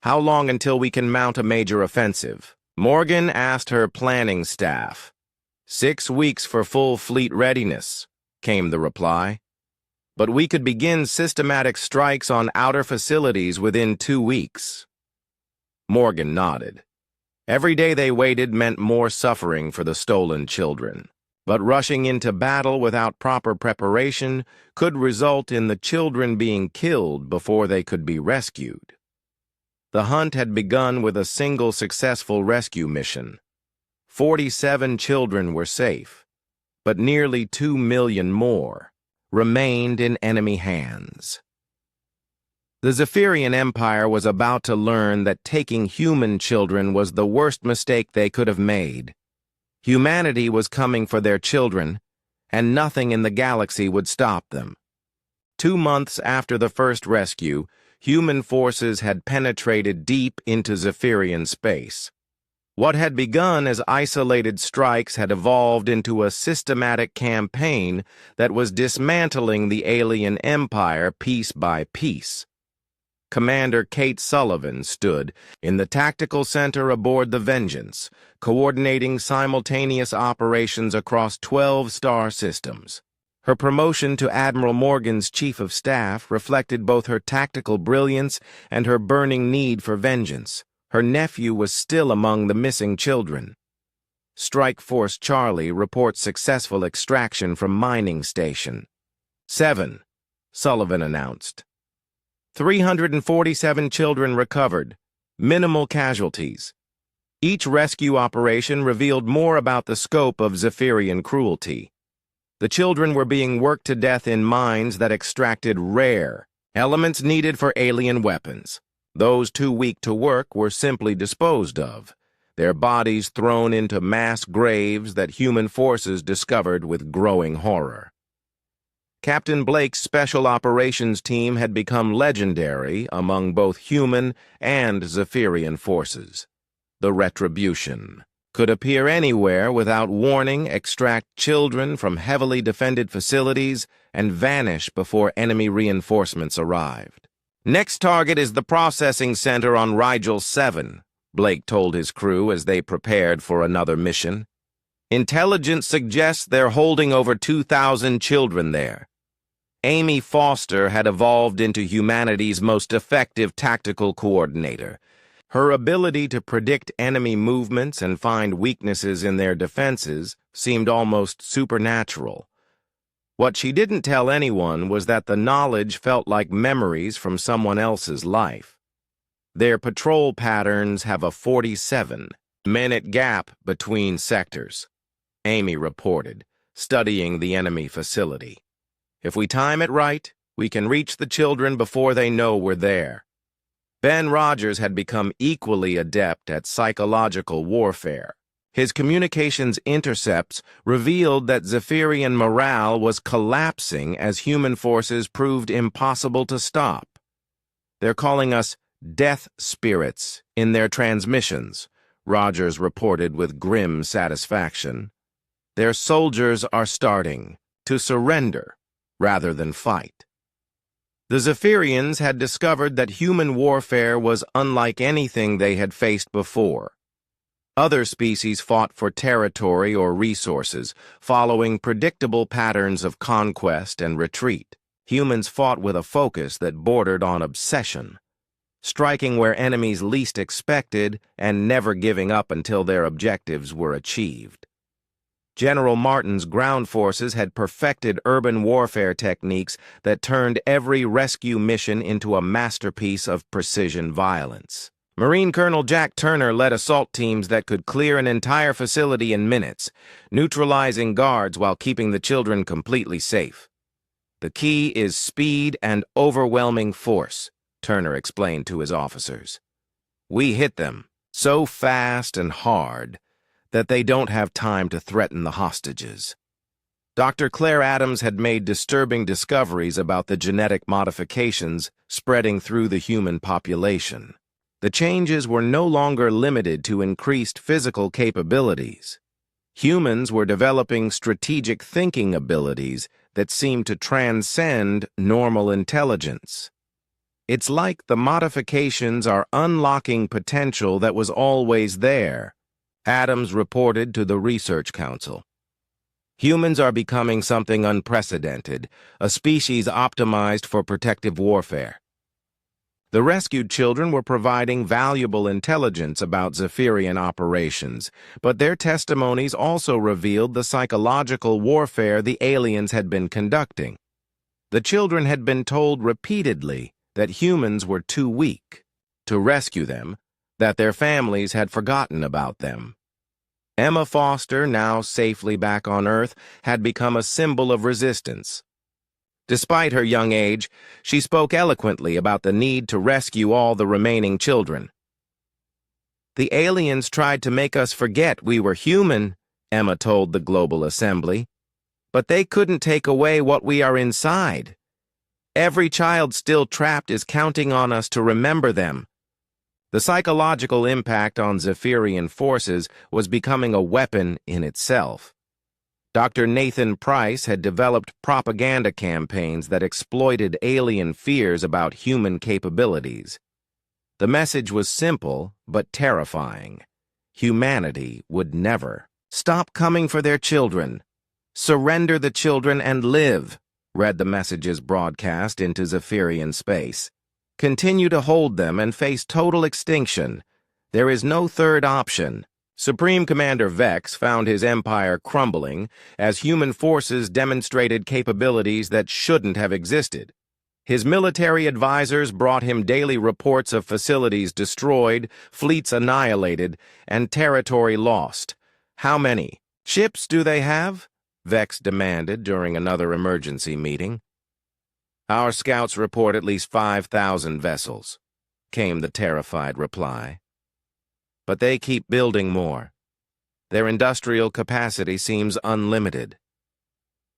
How long until we can mount a major offensive? Morgan asked her planning staff. 6 weeks for full fleet readiness, came the reply. But we could begin systematic strikes on outer facilities within 2 weeks. Morgan nodded. Every day they waited meant more suffering for the stolen children. But rushing into battle without proper preparation could result in the children being killed before they could be rescued. The hunt had begun with a single successful rescue mission. 47 children were safe, but nearly 2 million more remained in enemy hands. The Zephyrian Empire was about to learn that taking human children was the worst mistake they could have made. Humanity was coming for their children, and nothing in the galaxy would stop them. 2 months after the first rescue, human forces had penetrated deep into Zephyrian space. What had begun as isolated strikes had evolved into a systematic campaign that was dismantling the alien empire piece by piece. Commander Kate Sullivan stood in the tactical center aboard the Vengeance, coordinating simultaneous operations across 12 star systems. Her promotion to Admiral Morgan's Chief of Staff reflected both her tactical brilliance and her burning need for vengeance. Her nephew was still among the missing children. Strike Force Charlie reports successful extraction from mining station. 7, Sullivan announced. 347 children recovered, minimal casualties. Each rescue operation revealed more about the scope of Zephyrian cruelty. The children were being worked to death in mines that extracted rare elements needed for alien weapons. Those too weak to work were simply disposed of, their bodies thrown into mass graves that human forces discovered with growing horror. Captain Blake's Special Operations Team had become legendary among both human and Zephyrian forces. The Retribution could appear anywhere without warning, extract children from heavily defended facilities, and vanish before enemy reinforcements arrived. Next target is the processing center on Rigel 7, Blake told his crew as they prepared for another mission. Intelligence suggests they're holding over 2,000 children there. Amy Foster had evolved into humanity's most effective tactical coordinator. Her ability to predict enemy movements and find weaknesses in their defenses seemed almost supernatural. What she didn't tell anyone was that the knowledge felt like memories from someone else's life. Their patrol patterns have a 47-minute gap between sectors, Amy reported, studying the enemy facility. If we time it right, we can reach the children before they know we're there. Ben Rogers had become equally adept at psychological warfare. His communications intercepts revealed that Zephyrian morale was collapsing as human forces proved impossible to stop. They're calling us death spirits in their transmissions, Rogers reported with grim satisfaction. Their soldiers are starting to surrender rather than fight. The Zephyrians had discovered that human warfare was unlike anything they had faced before. Other species fought for territory or resources, following predictable patterns of conquest and retreat. Humans fought with a focus that bordered on obsession, striking where enemies least expected and never giving up until their objectives were achieved. General Martin's ground forces had perfected urban warfare techniques that turned every rescue mission into a masterpiece of precision violence. Marine Colonel Jack Turner led assault teams that could clear an entire facility in minutes, neutralizing guards while keeping the children completely safe. The key is speed and overwhelming force, Turner explained to his officers. We hit them so fast and hard that they don't have time to threaten the hostages. Dr. Claire Adams had made disturbing discoveries about the genetic modifications spreading through the human population. The changes were no longer limited to increased physical capabilities. Humans were developing strategic thinking abilities that seemed to transcend normal intelligence. It's like the modifications are unlocking potential that was always there, Adams reported to the Research Council. Humans are becoming something unprecedented, a species optimized for protective warfare. The rescued children were providing valuable intelligence about Zephyrian operations, but their testimonies also revealed the psychological warfare the aliens had been conducting. The children had been told repeatedly that humans were too weak to rescue them, that their families had forgotten about them. Emma Foster, now safely back on Earth, had become a symbol of resistance. Despite her young age, she spoke eloquently about the need to rescue all the remaining children. "The aliens tried to make us forget we were human," Emma told the Global Assembly. "But they couldn't take away what we are inside. Every child still trapped is counting on us to remember them." The psychological impact on Zephyrian forces was becoming a weapon in itself. Dr. Nathan Price had developed propaganda campaigns that exploited alien fears about human capabilities. The message was simple but terrifying. Humanity would never stop coming for their children. "Surrender the children and live," read the messages broadcast into Zephyrian space. "Continue to hold them and face total extinction. There is no third option." Supreme Commander Vex found his empire crumbling as human forces demonstrated capabilities that shouldn't have existed. His military advisors brought him daily reports of facilities destroyed, fleets annihilated, and territory lost. "How many ships do they have?" Vex demanded during another emergency meeting. "Our scouts report at least 5,000 vessels," came the terrified reply. "But they keep building more. Their industrial capacity seems unlimited."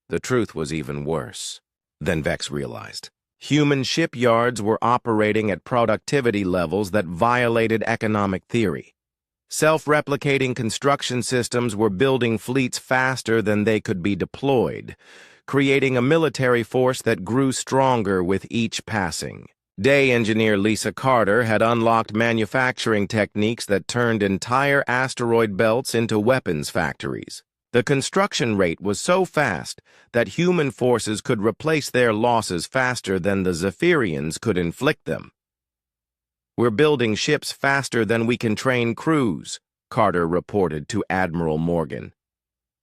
The truth was even worse than Vex realized. Human shipyards were operating at productivity levels that violated economic theory. Self-replicating construction systems were building fleets faster than they could be deployed, creating a military force that grew stronger with each passing. Day engineer Lisa Carter had unlocked manufacturing techniques that turned entire asteroid belts into weapons factories. The construction rate was so fast that human forces could replace their losses faster than the Zephyrians could inflict them. "We're building ships faster than we can train crews," Carter reported to Admiral Morgan.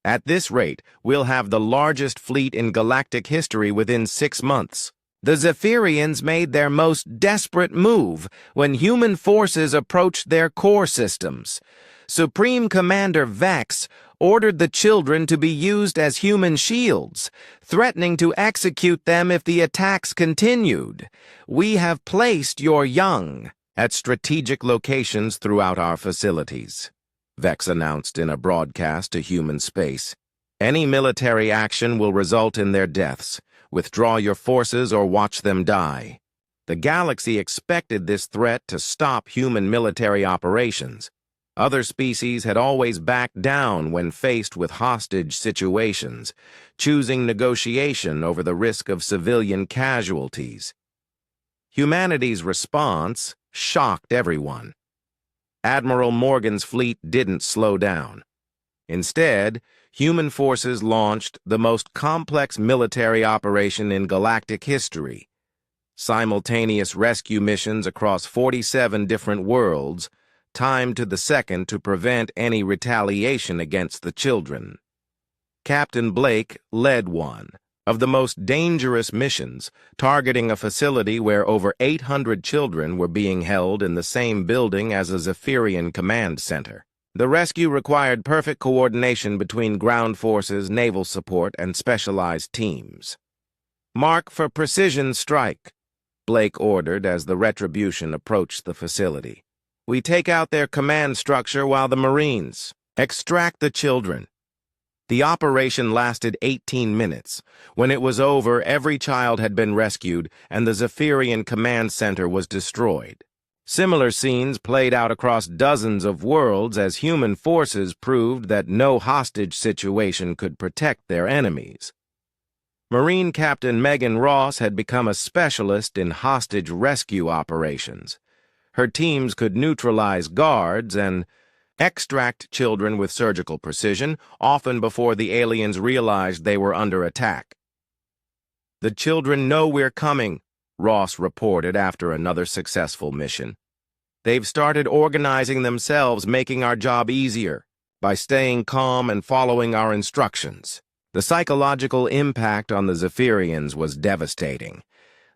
"At this rate, we'll have the largest fleet in galactic history within 6 months." The Zephyrians made their most desperate move when human forces approached their core systems. Supreme Commander Vex ordered the children to be used as human shields, threatening to execute them if the attacks continued. "We have placed your young at strategic locations throughout our facilities," Vex announced in a broadcast to human space. "Any military action will result in their deaths. Withdraw your forces or watch them die." The galaxy expected this threat to stop human military operations. Other species had always backed down when faced with hostage situations, choosing negotiation over the risk of civilian casualties. Humanity's response shocked everyone. Admiral Morgan's fleet didn't slow down. Instead, human forces launched the most complex military operation in galactic history. Simultaneous rescue missions across 47 different worlds, timed to the second to prevent any retaliation against the children. Captain Blake led one of the most dangerous missions, targeting a facility where over 800 children were being held in the same building as a Zephyrian command center. The rescue required perfect coordination between ground forces, naval support, and specialized teams. "Mark for precision strike," Blake ordered as the retribution approached the facility. "We take out their command structure while the Marines extract the children." The operation lasted 18 minutes. When it was over, every child had been rescued and the Zephyrian command center was destroyed. Similar scenes played out across dozens of worlds as human forces proved that no hostage situation could protect their enemies. Marine Captain Megan Ross had become a specialist in hostage rescue operations. Her teams could neutralize guards and extract children with surgical precision, often before the aliens realized they were under attack. "The children know we're coming," Ross reported after another successful mission. "They've started organizing themselves, making our job easier by staying calm and following our instructions." The psychological impact on the Zephyrians was devastating.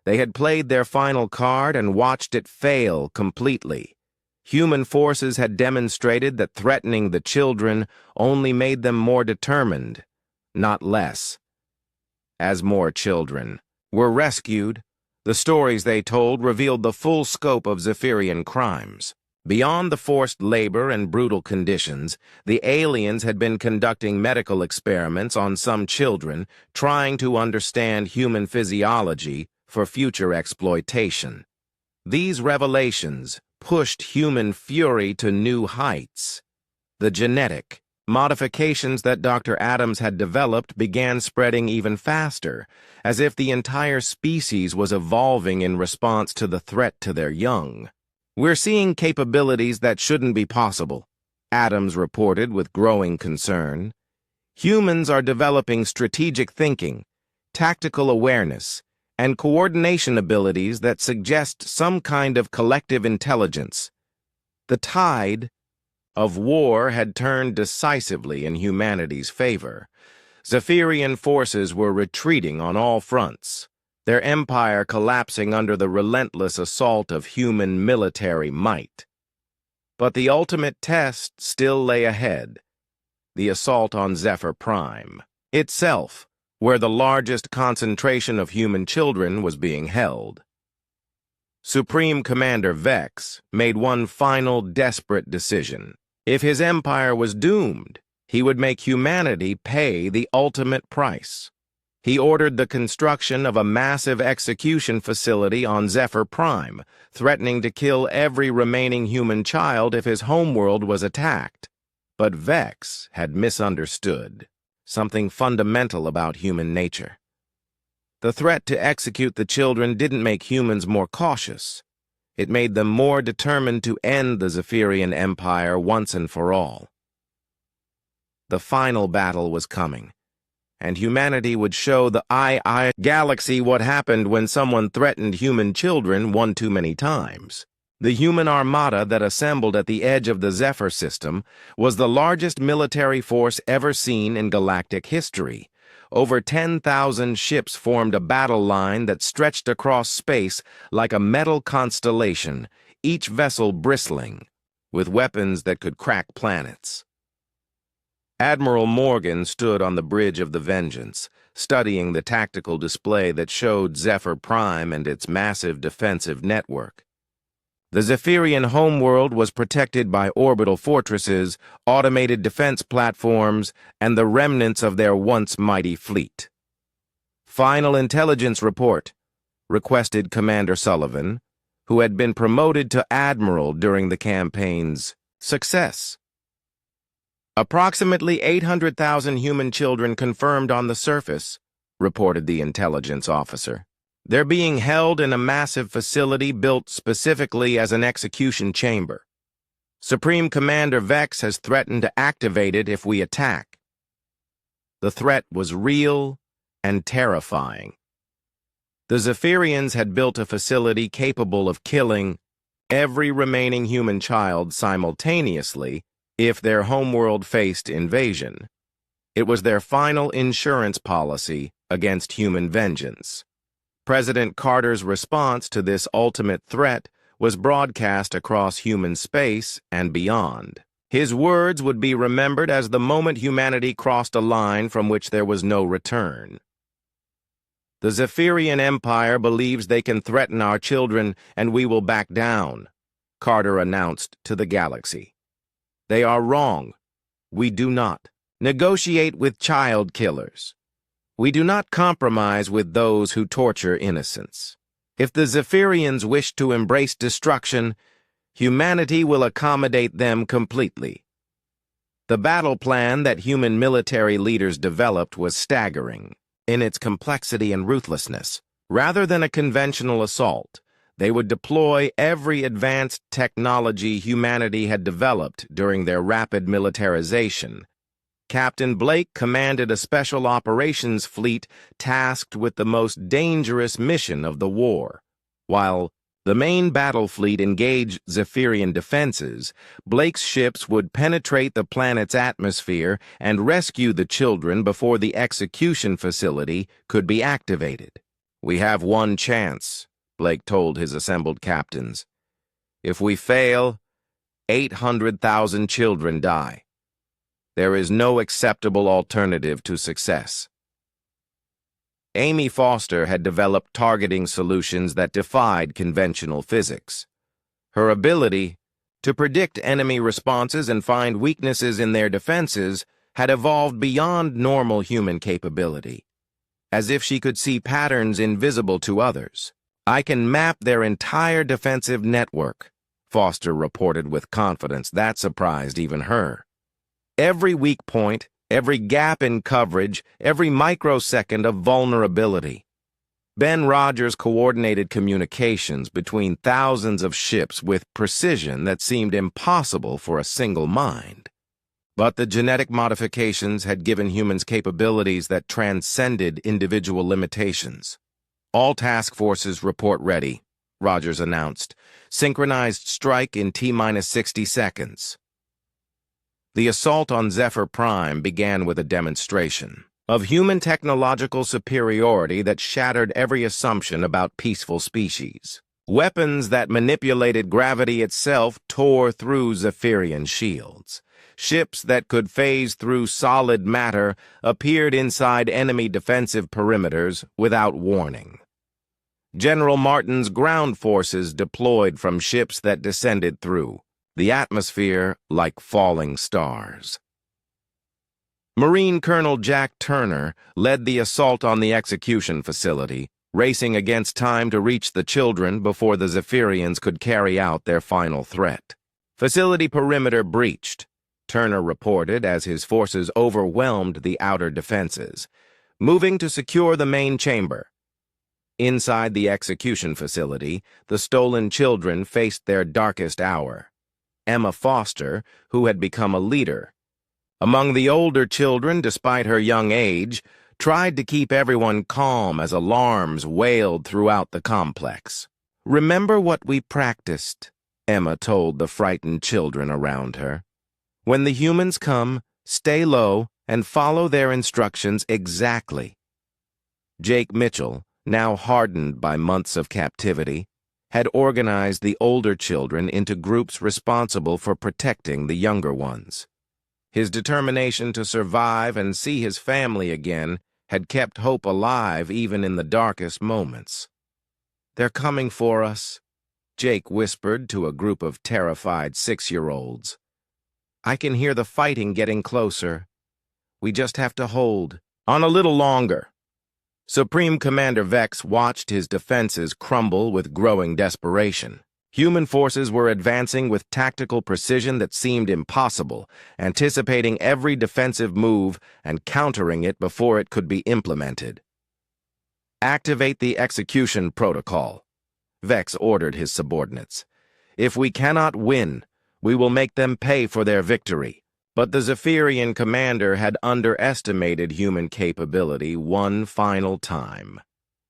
They had played their final card and watched it fail completely. Human forces had demonstrated that threatening the children only made them more determined, not less. As more children were rescued, the stories they told revealed the full scope of Zephyrian crimes. Beyond the forced labor and brutal conditions, the aliens had been conducting medical experiments on some children, trying to understand human physiology for future exploitation. These revelations pushed human fury to new heights. The genetic modifications that Dr. Adams had developed began spreading even faster, as if the entire species was evolving in response to the threat to their young. "We're seeing capabilities that shouldn't be possible," Adams reported with growing concern. "Humans are developing strategic thinking, tactical awareness, and coordination abilities that suggest some kind of collective intelligence." The tide of war had turned decisively in humanity's favor. Zephyrian forces were retreating on all fronts, their empire collapsing under the relentless assault of human military might. But the ultimate test still lay ahead: the assault on Zephyr Prime itself, where the largest concentration of human children was being held. Supreme Commander Vex made one final desperate decision. If his empire was doomed, he would make humanity pay the ultimate price. He ordered the construction of a massive execution facility on Zephyr Prime, threatening to kill every remaining human child if his homeworld was attacked. But Vex had misunderstood something fundamental about human nature. The threat to execute the children didn't make humans more cautious. It made them more determined to end the Zephyrian Empire once and for all. The final battle was coming, and humanity would show the galaxy what happened when someone threatened human children one too many times. The human armada that assembled at the edge of the Zephyr system was the largest military force ever seen in galactic history. Over 10,000 ships formed a battle line that stretched across space like a metal constellation, each vessel bristling with weapons that could crack planets. Admiral Morgan stood on the bridge of the Vengeance, studying the tactical display that showed Zephyr Prime and its massive defensive network. The Zephyrian homeworld was protected by orbital fortresses, automated defense platforms, and the remnants of their once mighty fleet. "Final intelligence report," requested Commander Sullivan, who had been promoted to admiral during the campaign's success. "Approximately 800,000 human children confirmed on the surface," reported the intelligence officer. "They're being held in a massive facility built specifically as an execution chamber. Supreme Commander Vex has threatened to activate it if we attack." The threat was real and terrifying. The Zephyrians had built a facility capable of killing every remaining human child simultaneously if their homeworld faced invasion. It was their final insurance policy against human vengeance. President Carter's response to this ultimate threat was broadcast across human space and beyond. His words would be remembered as the moment humanity crossed a line from which there was no return. "The Zephyrian Empire believes they can threaten our children and we will back down," Carter announced to the galaxy. "They are wrong. We do not." Negotiate with child killers. We do not compromise with those who torture innocents. If the Zephyrians wish to embrace destruction, humanity will accommodate them completely. The battle plan that human military leaders developed was staggering in its complexity and ruthlessness. Rather than a conventional assault, they would deploy every advanced technology humanity had developed during their rapid militarization. Captain Blake commanded a special operations fleet tasked with the most dangerous mission of the war. While the main battle fleet engaged Zephyrian defenses, Blake's ships would penetrate the planet's atmosphere and rescue the children before the execution facility could be activated. "We have one chance," Blake told his assembled captains. "If we fail, 800,000 children die. There is no acceptable alternative to success." Amy Foster had developed targeting solutions that defied conventional physics. Her ability to predict enemy responses and find weaknesses in their defenses had evolved beyond normal human capability, as if she could see patterns invisible to others. "I can map their entire defensive network," Foster reported with confidence that surprised even her. "Every weak point, every gap in coverage, every microsecond of vulnerability." Ben Rogers coordinated communications between thousands of ships with precision that seemed impossible for a single mind. But the genetic modifications had given humans capabilities that transcended individual limitations. "All task forces report ready," Rogers announced. "Synchronized strike in T-minus 60 seconds. The assault on Zephyr Prime began with a demonstration of human technological superiority that shattered every assumption about peaceful species. Weapons that manipulated gravity itself tore through Zephyrian shields. Ships that could phase through solid matter appeared inside enemy defensive perimeters without warning. General Martin's ground forces deployed from ships that descended through the atmosphere like falling stars. Marine Colonel Jack Turner led the assault on the execution facility, racing against time to reach the children before the Zephyrians could carry out their final threat. "Facility perimeter breached," Turner reported as his forces overwhelmed the outer defenses, moving to secure the main chamber. Inside the execution facility, the stolen children faced their darkest hour. Emma Foster, who had become a leader among the older children despite her young age, tried to keep everyone calm as alarms wailed throughout the complex. "Remember what we practiced," Emma told the frightened children around her. "When the humans come, stay low and follow their instructions exactly." Jake Mitchell, now hardened by months of captivity, had organized the older children into groups responsible for protecting the younger ones. His determination to survive and see his family again had kept hope alive even in the darkest moments. "They're coming for us," Jake whispered to a group of terrified 6-year-olds. "I can hear the fighting getting closer. We just have to hold on a little longer." Supreme Commander Vex watched his defenses crumble with growing desperation. Human forces were advancing with tactical precision that seemed impossible, anticipating every defensive move and countering it before it could be implemented. "Activate the execution protocol," Vex ordered his subordinates. "If we cannot win, we will make them pay for their victory." But the Zephyrian commander had underestimated human capability one final time.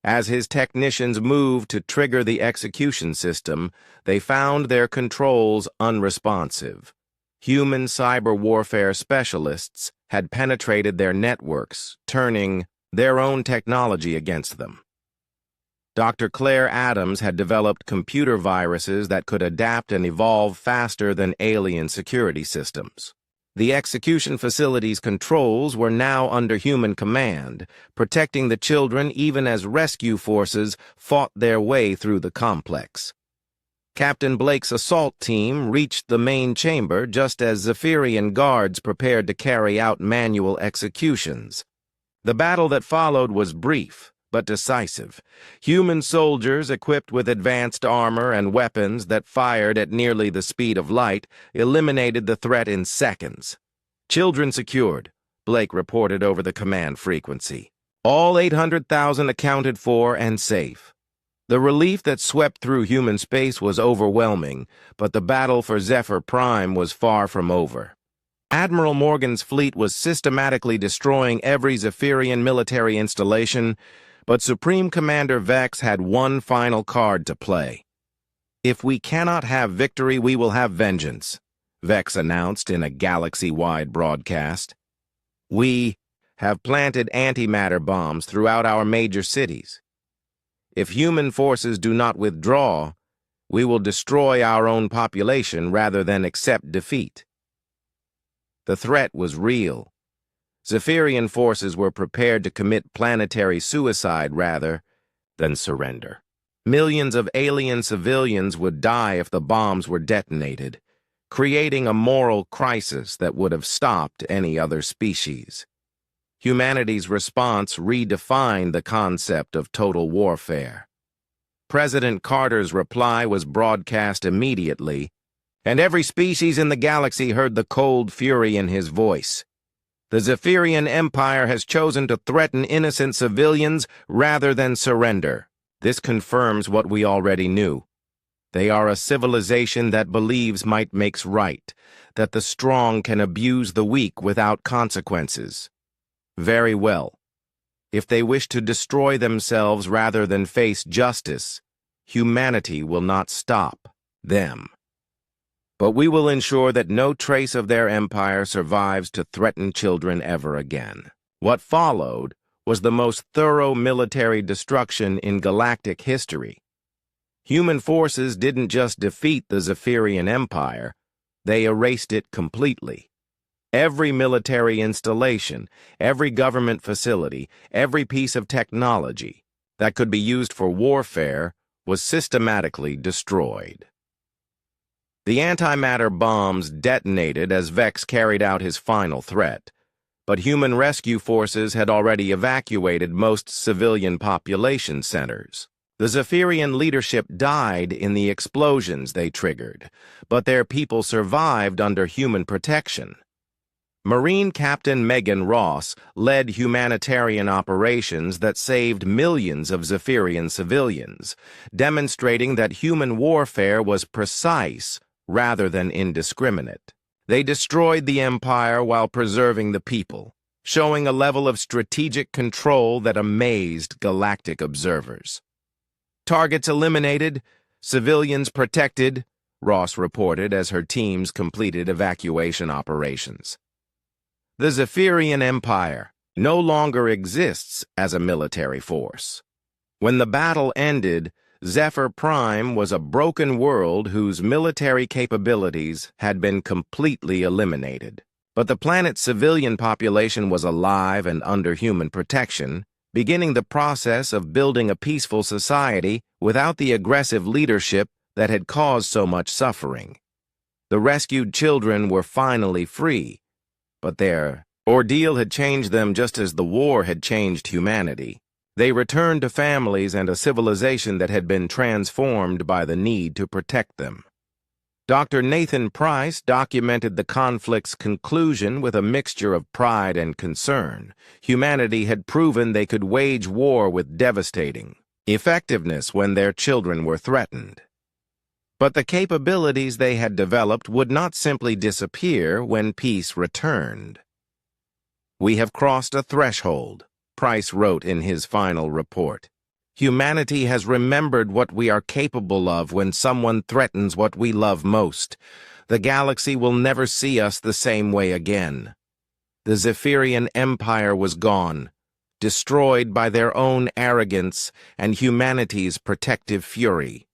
As his technicians moved to trigger the execution system, they found their controls unresponsive. Human cyber warfare specialists had penetrated their networks, turning their own technology against them. Dr. Claire Adams had developed computer viruses that could adapt and evolve faster than alien security systems. The execution facility's controls were now under human command, protecting the children even as rescue forces fought their way through the complex. Captain Blake's assault team reached the main chamber just as Zephyrian guards prepared to carry out manual executions. The battle that followed was brief, but decisive. Human soldiers equipped with advanced armor and weapons that fired at nearly the speed of light eliminated the threat in seconds. Children secured, Blake reported over the command frequency. All 800,000 accounted for and safe. The relief that swept through human space was overwhelming, but the battle for Zephyr Prime was far from over. Admiral Morgan's fleet was systematically destroying every Zephyrian military installation, but Supreme Commander Vex had one final card to play. "If we cannot have victory, we will have vengeance," Vex announced in a galaxy-wide broadcast. "We have planted antimatter bombs throughout our major cities. If human forces do not withdraw, we will destroy our own population rather than accept defeat." The threat was real. Zephyrian forces were prepared to commit planetary suicide rather than surrender. Millions of alien civilians would die if the bombs were detonated, creating a moral crisis that would have stopped any other species. Humanity's response redefined the concept of total warfare. President Carter's reply was broadcast immediately, and every species in the galaxy heard the cold fury in his voice. "The Zephyrian Empire has chosen to threaten innocent civilians rather than surrender. This confirms what we already knew. They are a civilization that believes might makes right, that the strong can abuse the weak without consequences. Very well. If they wish to destroy themselves rather than face justice, humanity will not stop them. But we will ensure that no trace of their empire survives to threaten children ever again." What followed was the most thorough military destruction in galactic history. Human forces didn't just defeat the Zephyrian Empire, they erased it completely. Every military installation, every government facility, every piece of technology that could be used for warfare was systematically destroyed. The antimatter bombs detonated as Vex carried out his final threat, but human rescue forces had already evacuated most civilian population centers. The Zephyrian leadership died in the explosions they triggered, but their people survived under human protection. Marine Captain Megan Ross led humanitarian operations that saved millions of Zephyrian civilians, demonstrating that human warfare was precise rather than indiscriminate. They destroyed the Empire while preserving the people, showing a level of strategic control that amazed galactic observers. "Targets eliminated, civilians protected," Ross reported as her teams completed evacuation operations. The Zephyrian Empire no longer exists as a military force. When the battle ended, Zephyr Prime was a broken world whose military capabilities had been completely eliminated. But the planet's civilian population was alive and under human protection, beginning the process of building a peaceful society without the aggressive leadership that had caused so much suffering. The rescued children were finally free, but their ordeal had changed them just as the war had changed humanity. They returned to families and a civilization that had been transformed by the need to protect them. Dr. Nathan Price documented the conflict's conclusion with a mixture of pride and concern. Humanity had proven they could wage war with devastating effectiveness when their children were threatened. But the capabilities they had developed would not simply disappear when peace returned. "We have crossed a threshold," Price wrote in his final report. "Humanity has remembered what we are capable of when someone threatens what we love most. The galaxy will never see us the same way again." The Zephyrian Empire was gone, destroyed by their own arrogance and humanity's protective fury.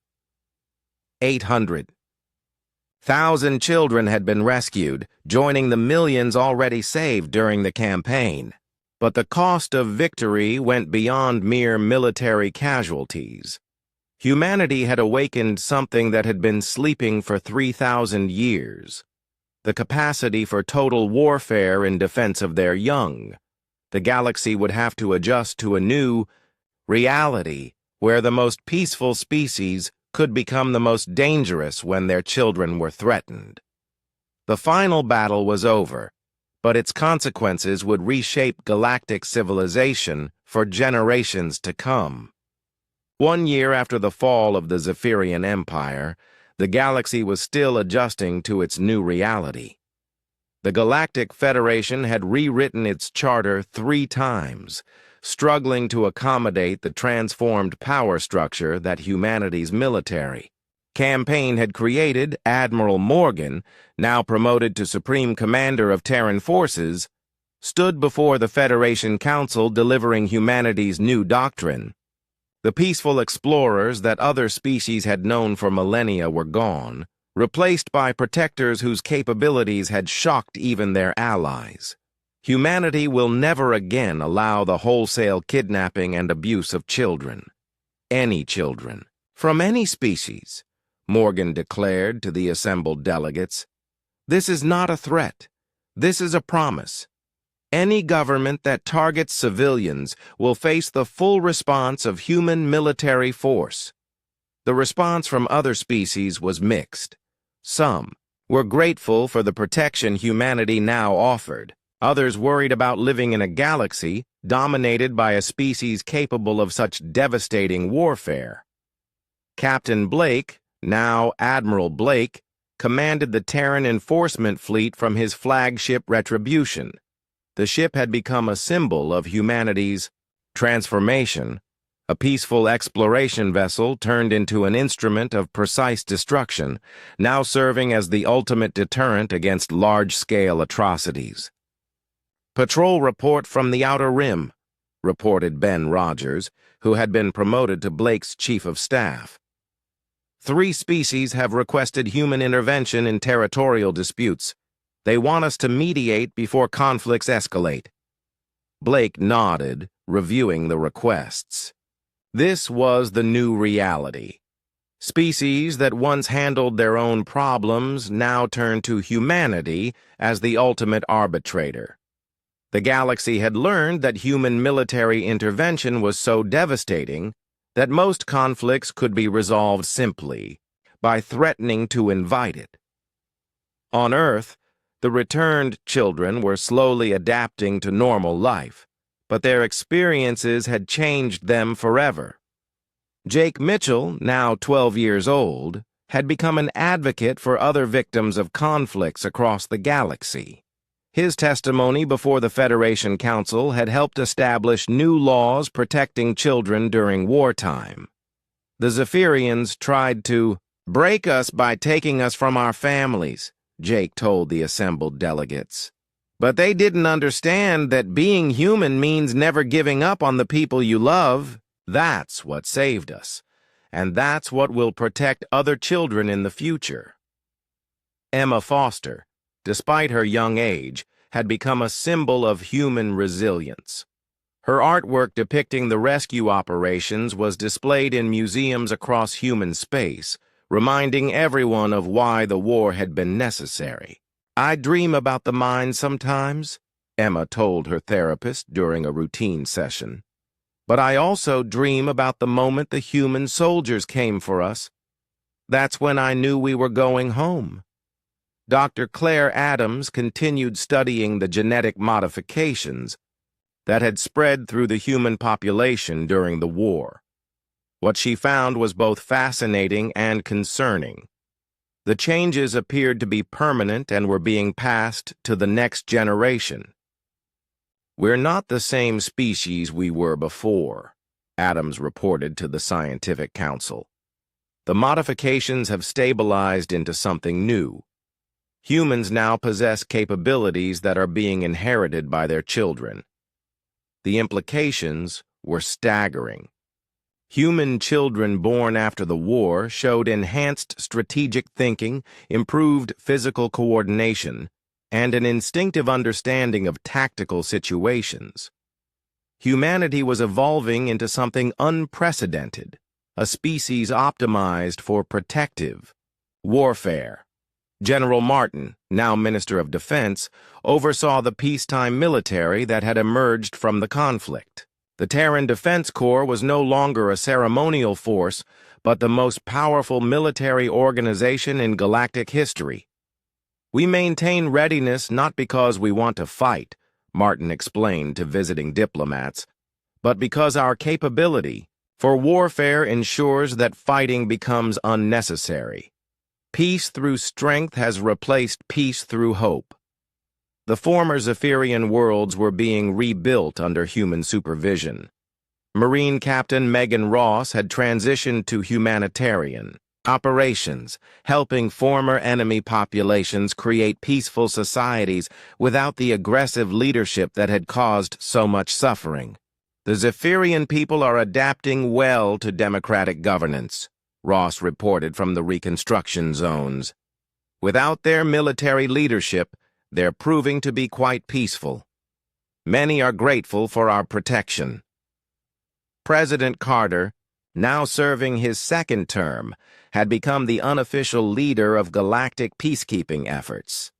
800,000 children had been rescued, joining the millions already saved during the campaign. But the cost of victory went beyond mere military casualties. Humanity had awakened something that had been sleeping for 3,000 years. The capacity for total warfare in defense of their young. The galaxy would have to adjust to a new reality where the most peaceful species could become the most dangerous when their children were threatened. The final battle was over, but its consequences would reshape galactic civilization for generations to come. 1 year after the fall of the Zephyrian Empire, the galaxy was still adjusting to its new reality. The Galactic Federation had rewritten its charter 3 times, struggling to accommodate the transformed power structure that humanity's military campaign had created. Admiral Morgan, now promoted to Supreme Commander of Terran Forces, stood before the Federation Council delivering humanity's new doctrine. The peaceful explorers that other species had known for millennia were gone, replaced by protectors whose capabilities had shocked even their allies. Humanity will never again allow the wholesale kidnapping and abuse of children. Any children, from any species, Morgan declared to the assembled delegates. This is not a threat. This is a promise. Any government that targets civilians will face the full response of human military force. The response from other species was mixed. Some were grateful for the protection humanity now offered. Others worried about living in a galaxy dominated by a species capable of such devastating warfare. Captain Blake, now Admiral Blake, commanded the Terran enforcement fleet from his flagship Retribution. The ship had become a symbol of humanity's transformation, a peaceful exploration vessel turned into an instrument of precise destruction, now serving as the ultimate deterrent against large-scale atrocities. "Patrol report from the Outer Rim," reported Ben Rogers, who had been promoted to Blake's chief of staff. 3 species have requested human intervention in territorial disputes. They want us to mediate before conflicts escalate. Blake nodded, reviewing the requests. This was the new reality. Species that once handled their own problems now turned to humanity as the ultimate arbitrator. The galaxy had learned that human military intervention was so devastating that most conflicts could be resolved simply by threatening to invite it. On Earth, the returned children were slowly adapting to normal life, but their experiences had changed them forever. Jake Mitchell, now 12 years old, had become an advocate for other victims of conflicts across the galaxy. His testimony before the Federation Council had helped establish new laws protecting children during wartime. The Zephyrians tried to break us by taking us from our families, Jake told the assembled delegates. But they didn't understand that being human means never giving up on the people you love. That's what saved us, and that's what will protect other children in the future. Emma Foster, despite her young age, had become a symbol of human resilience. Her artwork depicting the rescue operations was displayed in museums across human space, reminding everyone of why the war had been necessary. "I dream about the mine sometimes," Emma told her therapist during a routine session. "But I also dream about the moment the human soldiers came for us. That's when I knew we were going home." Dr. Claire Adams continued studying the genetic modifications that had spread through the human population during the war. What she found was both fascinating and concerning. The changes appeared to be permanent and were being passed to the next generation. "We're not the same species we were before," Adams reported to the Scientific Council. "The modifications have stabilized into something new. Humans now possess capabilities that are being inherited by their children." The implications were staggering. Human children born after the war showed enhanced strategic thinking, improved physical coordination, and an instinctive understanding of tactical situations. Humanity was evolving into something unprecedented, a species optimized for protective warfare. General Martin, now Minister of Defense, oversaw the peacetime military that had emerged from the conflict. The Terran Defense Corps was no longer a ceremonial force, but the most powerful military organization in galactic history. "We maintain readiness not because we want to fight," Martin explained to visiting diplomats, "but because our capability for warfare ensures that fighting becomes unnecessary. Peace through strength has replaced peace through hope." The former Zephyrian worlds were being rebuilt under human supervision. Marine Captain Megan Ross had transitioned to humanitarian operations, helping former enemy populations create peaceful societies without the aggressive leadership that had caused so much suffering. "The Zephyrian people are adapting well to democratic governance," Ross reported from the reconstruction zones. "Without their military leadership, they're proving to be quite peaceful. Many are grateful for our protection." President Carter, now serving his second term, had become the unofficial leader of galactic peacekeeping efforts.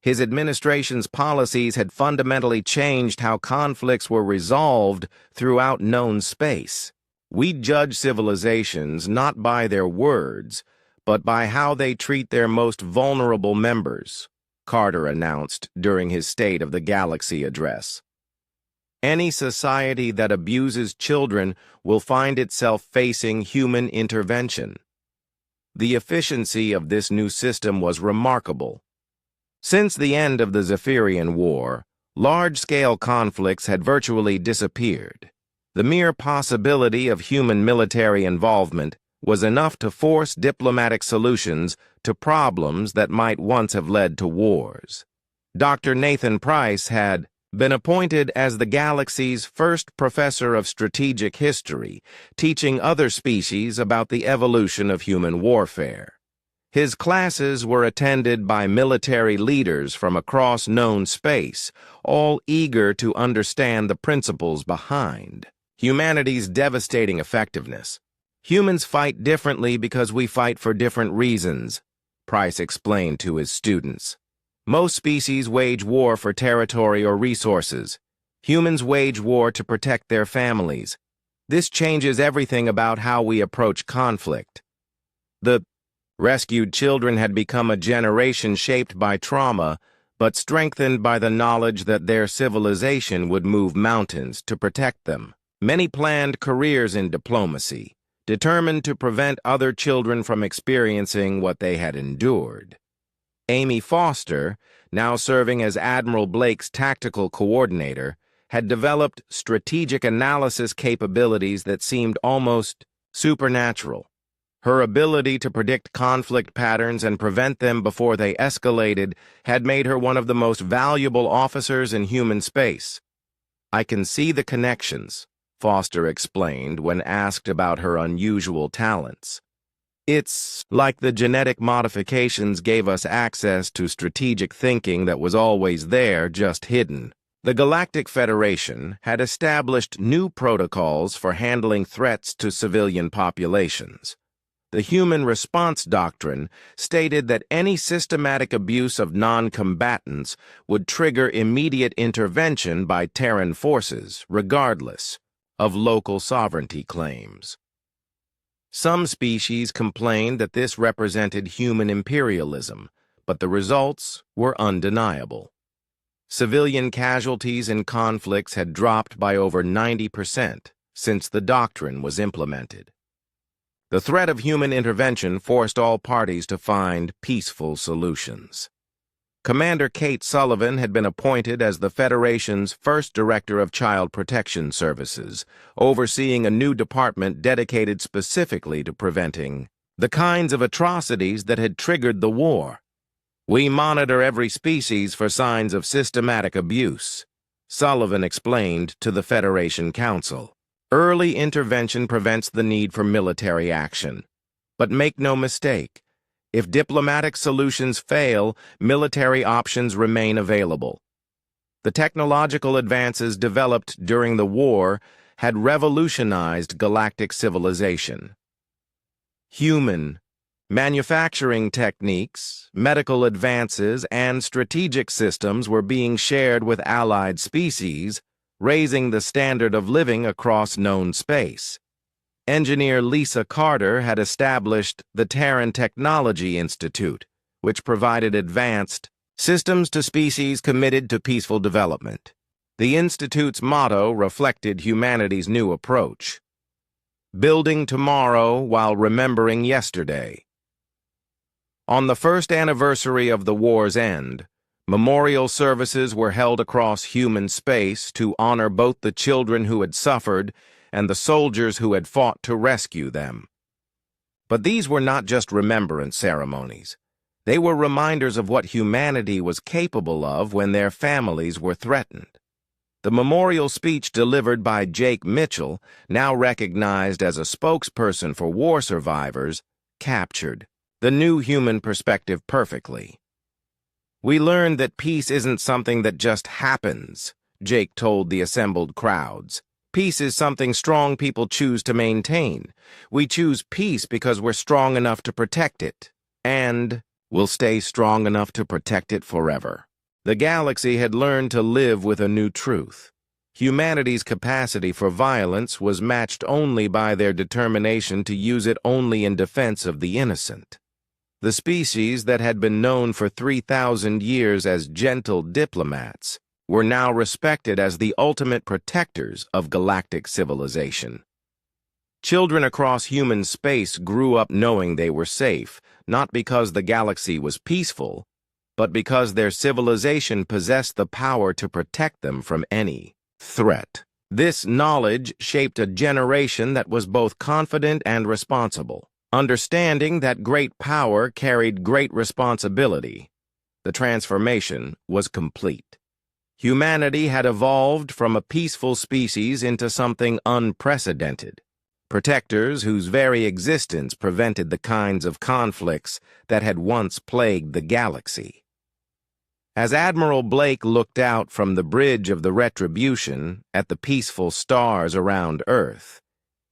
His administration's policies had fundamentally changed how conflicts were resolved throughout known space. "We judge civilizations not by their words, but by how they treat their most vulnerable members," Carter announced during his State of the Galaxy address. "Any society that abuses children will find itself facing human intervention." The efficiency of this new system was remarkable. Since the end of the Zephyrian War, large-scale conflicts had virtually disappeared. The mere possibility of human military involvement was enough to force diplomatic solutions to problems that might once have led to wars. Dr. Nathan Price had been appointed as the galaxy's first professor of strategic history, teaching other species about the evolution of human warfare. His classes were attended by military leaders from across known space, all eager to understand the principles behind humanity's devastating effectiveness. "Humans fight differently because we fight for different reasons," Price explained to his students. "Most species wage war for territory or resources. Humans wage war to protect their families. This changes everything about how we approach conflict." The rescued children had become a generation shaped by trauma, but strengthened by the knowledge that their civilization would move mountains to protect them. Many planned careers in diplomacy, determined to prevent other children from experiencing what they had endured. Amy Foster, now serving as Admiral Blake's tactical coordinator, had developed strategic analysis capabilities that seemed almost supernatural. Her ability to predict conflict patterns and prevent them before they escalated had made her one of the most valuable officers in human space. "I can see the connections," Foster explained when asked about her unusual talents. "It's like the genetic modifications gave us access to strategic thinking that was always there, just hidden." The Galactic Federation had established new protocols for handling threats to civilian populations. The Human Response Doctrine stated that any systematic abuse of non-combatants would trigger immediate intervention by Terran forces, regardless of local sovereignty claims. Some species complained that this represented human imperialism, but the results were undeniable. Civilian casualties in conflicts had dropped by over 90% since the doctrine was implemented. The threat of human intervention forced all parties to find peaceful solutions. Commander Kate Sullivan had been appointed as the Federation's first Director of Child Protection Services, overseeing a new department dedicated specifically to preventing the kinds of atrocities that had triggered the war. "We monitor every species for signs of systematic abuse," Sullivan explained to the Federation Council. "Early intervention prevents the need for military action. But make no mistake, if diplomatic solutions fail, military options remain available." The technological advances developed during the war had revolutionized galactic civilization. human. Manufacturing techniques, medical advances, and strategic systems were being shared with allied species, raising the standard of living across known space. Engineer Lisa Carter had established the Terran Technology Institute, which provided advanced systems to species committed to peaceful development. The Institute's motto reflected humanity's new approach: building tomorrow while remembering yesterday. On the first anniversary of the war's end, memorial services were held across human space to honor both the children who had suffered and the soldiers who had fought to rescue them. But these were not just remembrance ceremonies. They were reminders of what humanity was capable of when their families were threatened. The memorial speech delivered by Jake Mitchell, now recognized as a spokesperson for war survivors, captured the new human perspective perfectly. "We learned that peace isn't something that just happens," Jake told the assembled crowds. "Peace is something strong people choose to maintain. We choose peace because we're strong enough to protect it, and we'll stay strong enough to protect it forever." The galaxy had learned to live with a new truth. Humanity's capacity for violence was matched only by their determination to use it only in defense of the innocent. The species that had been known for 3,000 years as gentle diplomats were now respected as the ultimate protectors of galactic civilization. Children across human space grew up knowing they were safe, not because the galaxy was peaceful, but because their civilization possessed the power to protect them from any threat. This knowledge shaped a generation that was both confident and responsible. Understanding that great power carried great responsibility, the transformation was complete. Humanity had evolved from a peaceful species into something unprecedented, protectors whose very existence prevented the kinds of conflicts that had once plagued the galaxy. As Admiral Blake looked out from the bridge of the Retribution at the peaceful stars around Earth,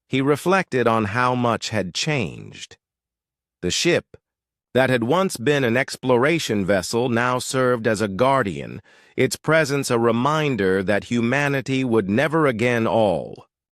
he reflected on how much had changed. The ship, that had once been an exploration vessel, now served as a guardian, its presence a reminder that humanity would never again all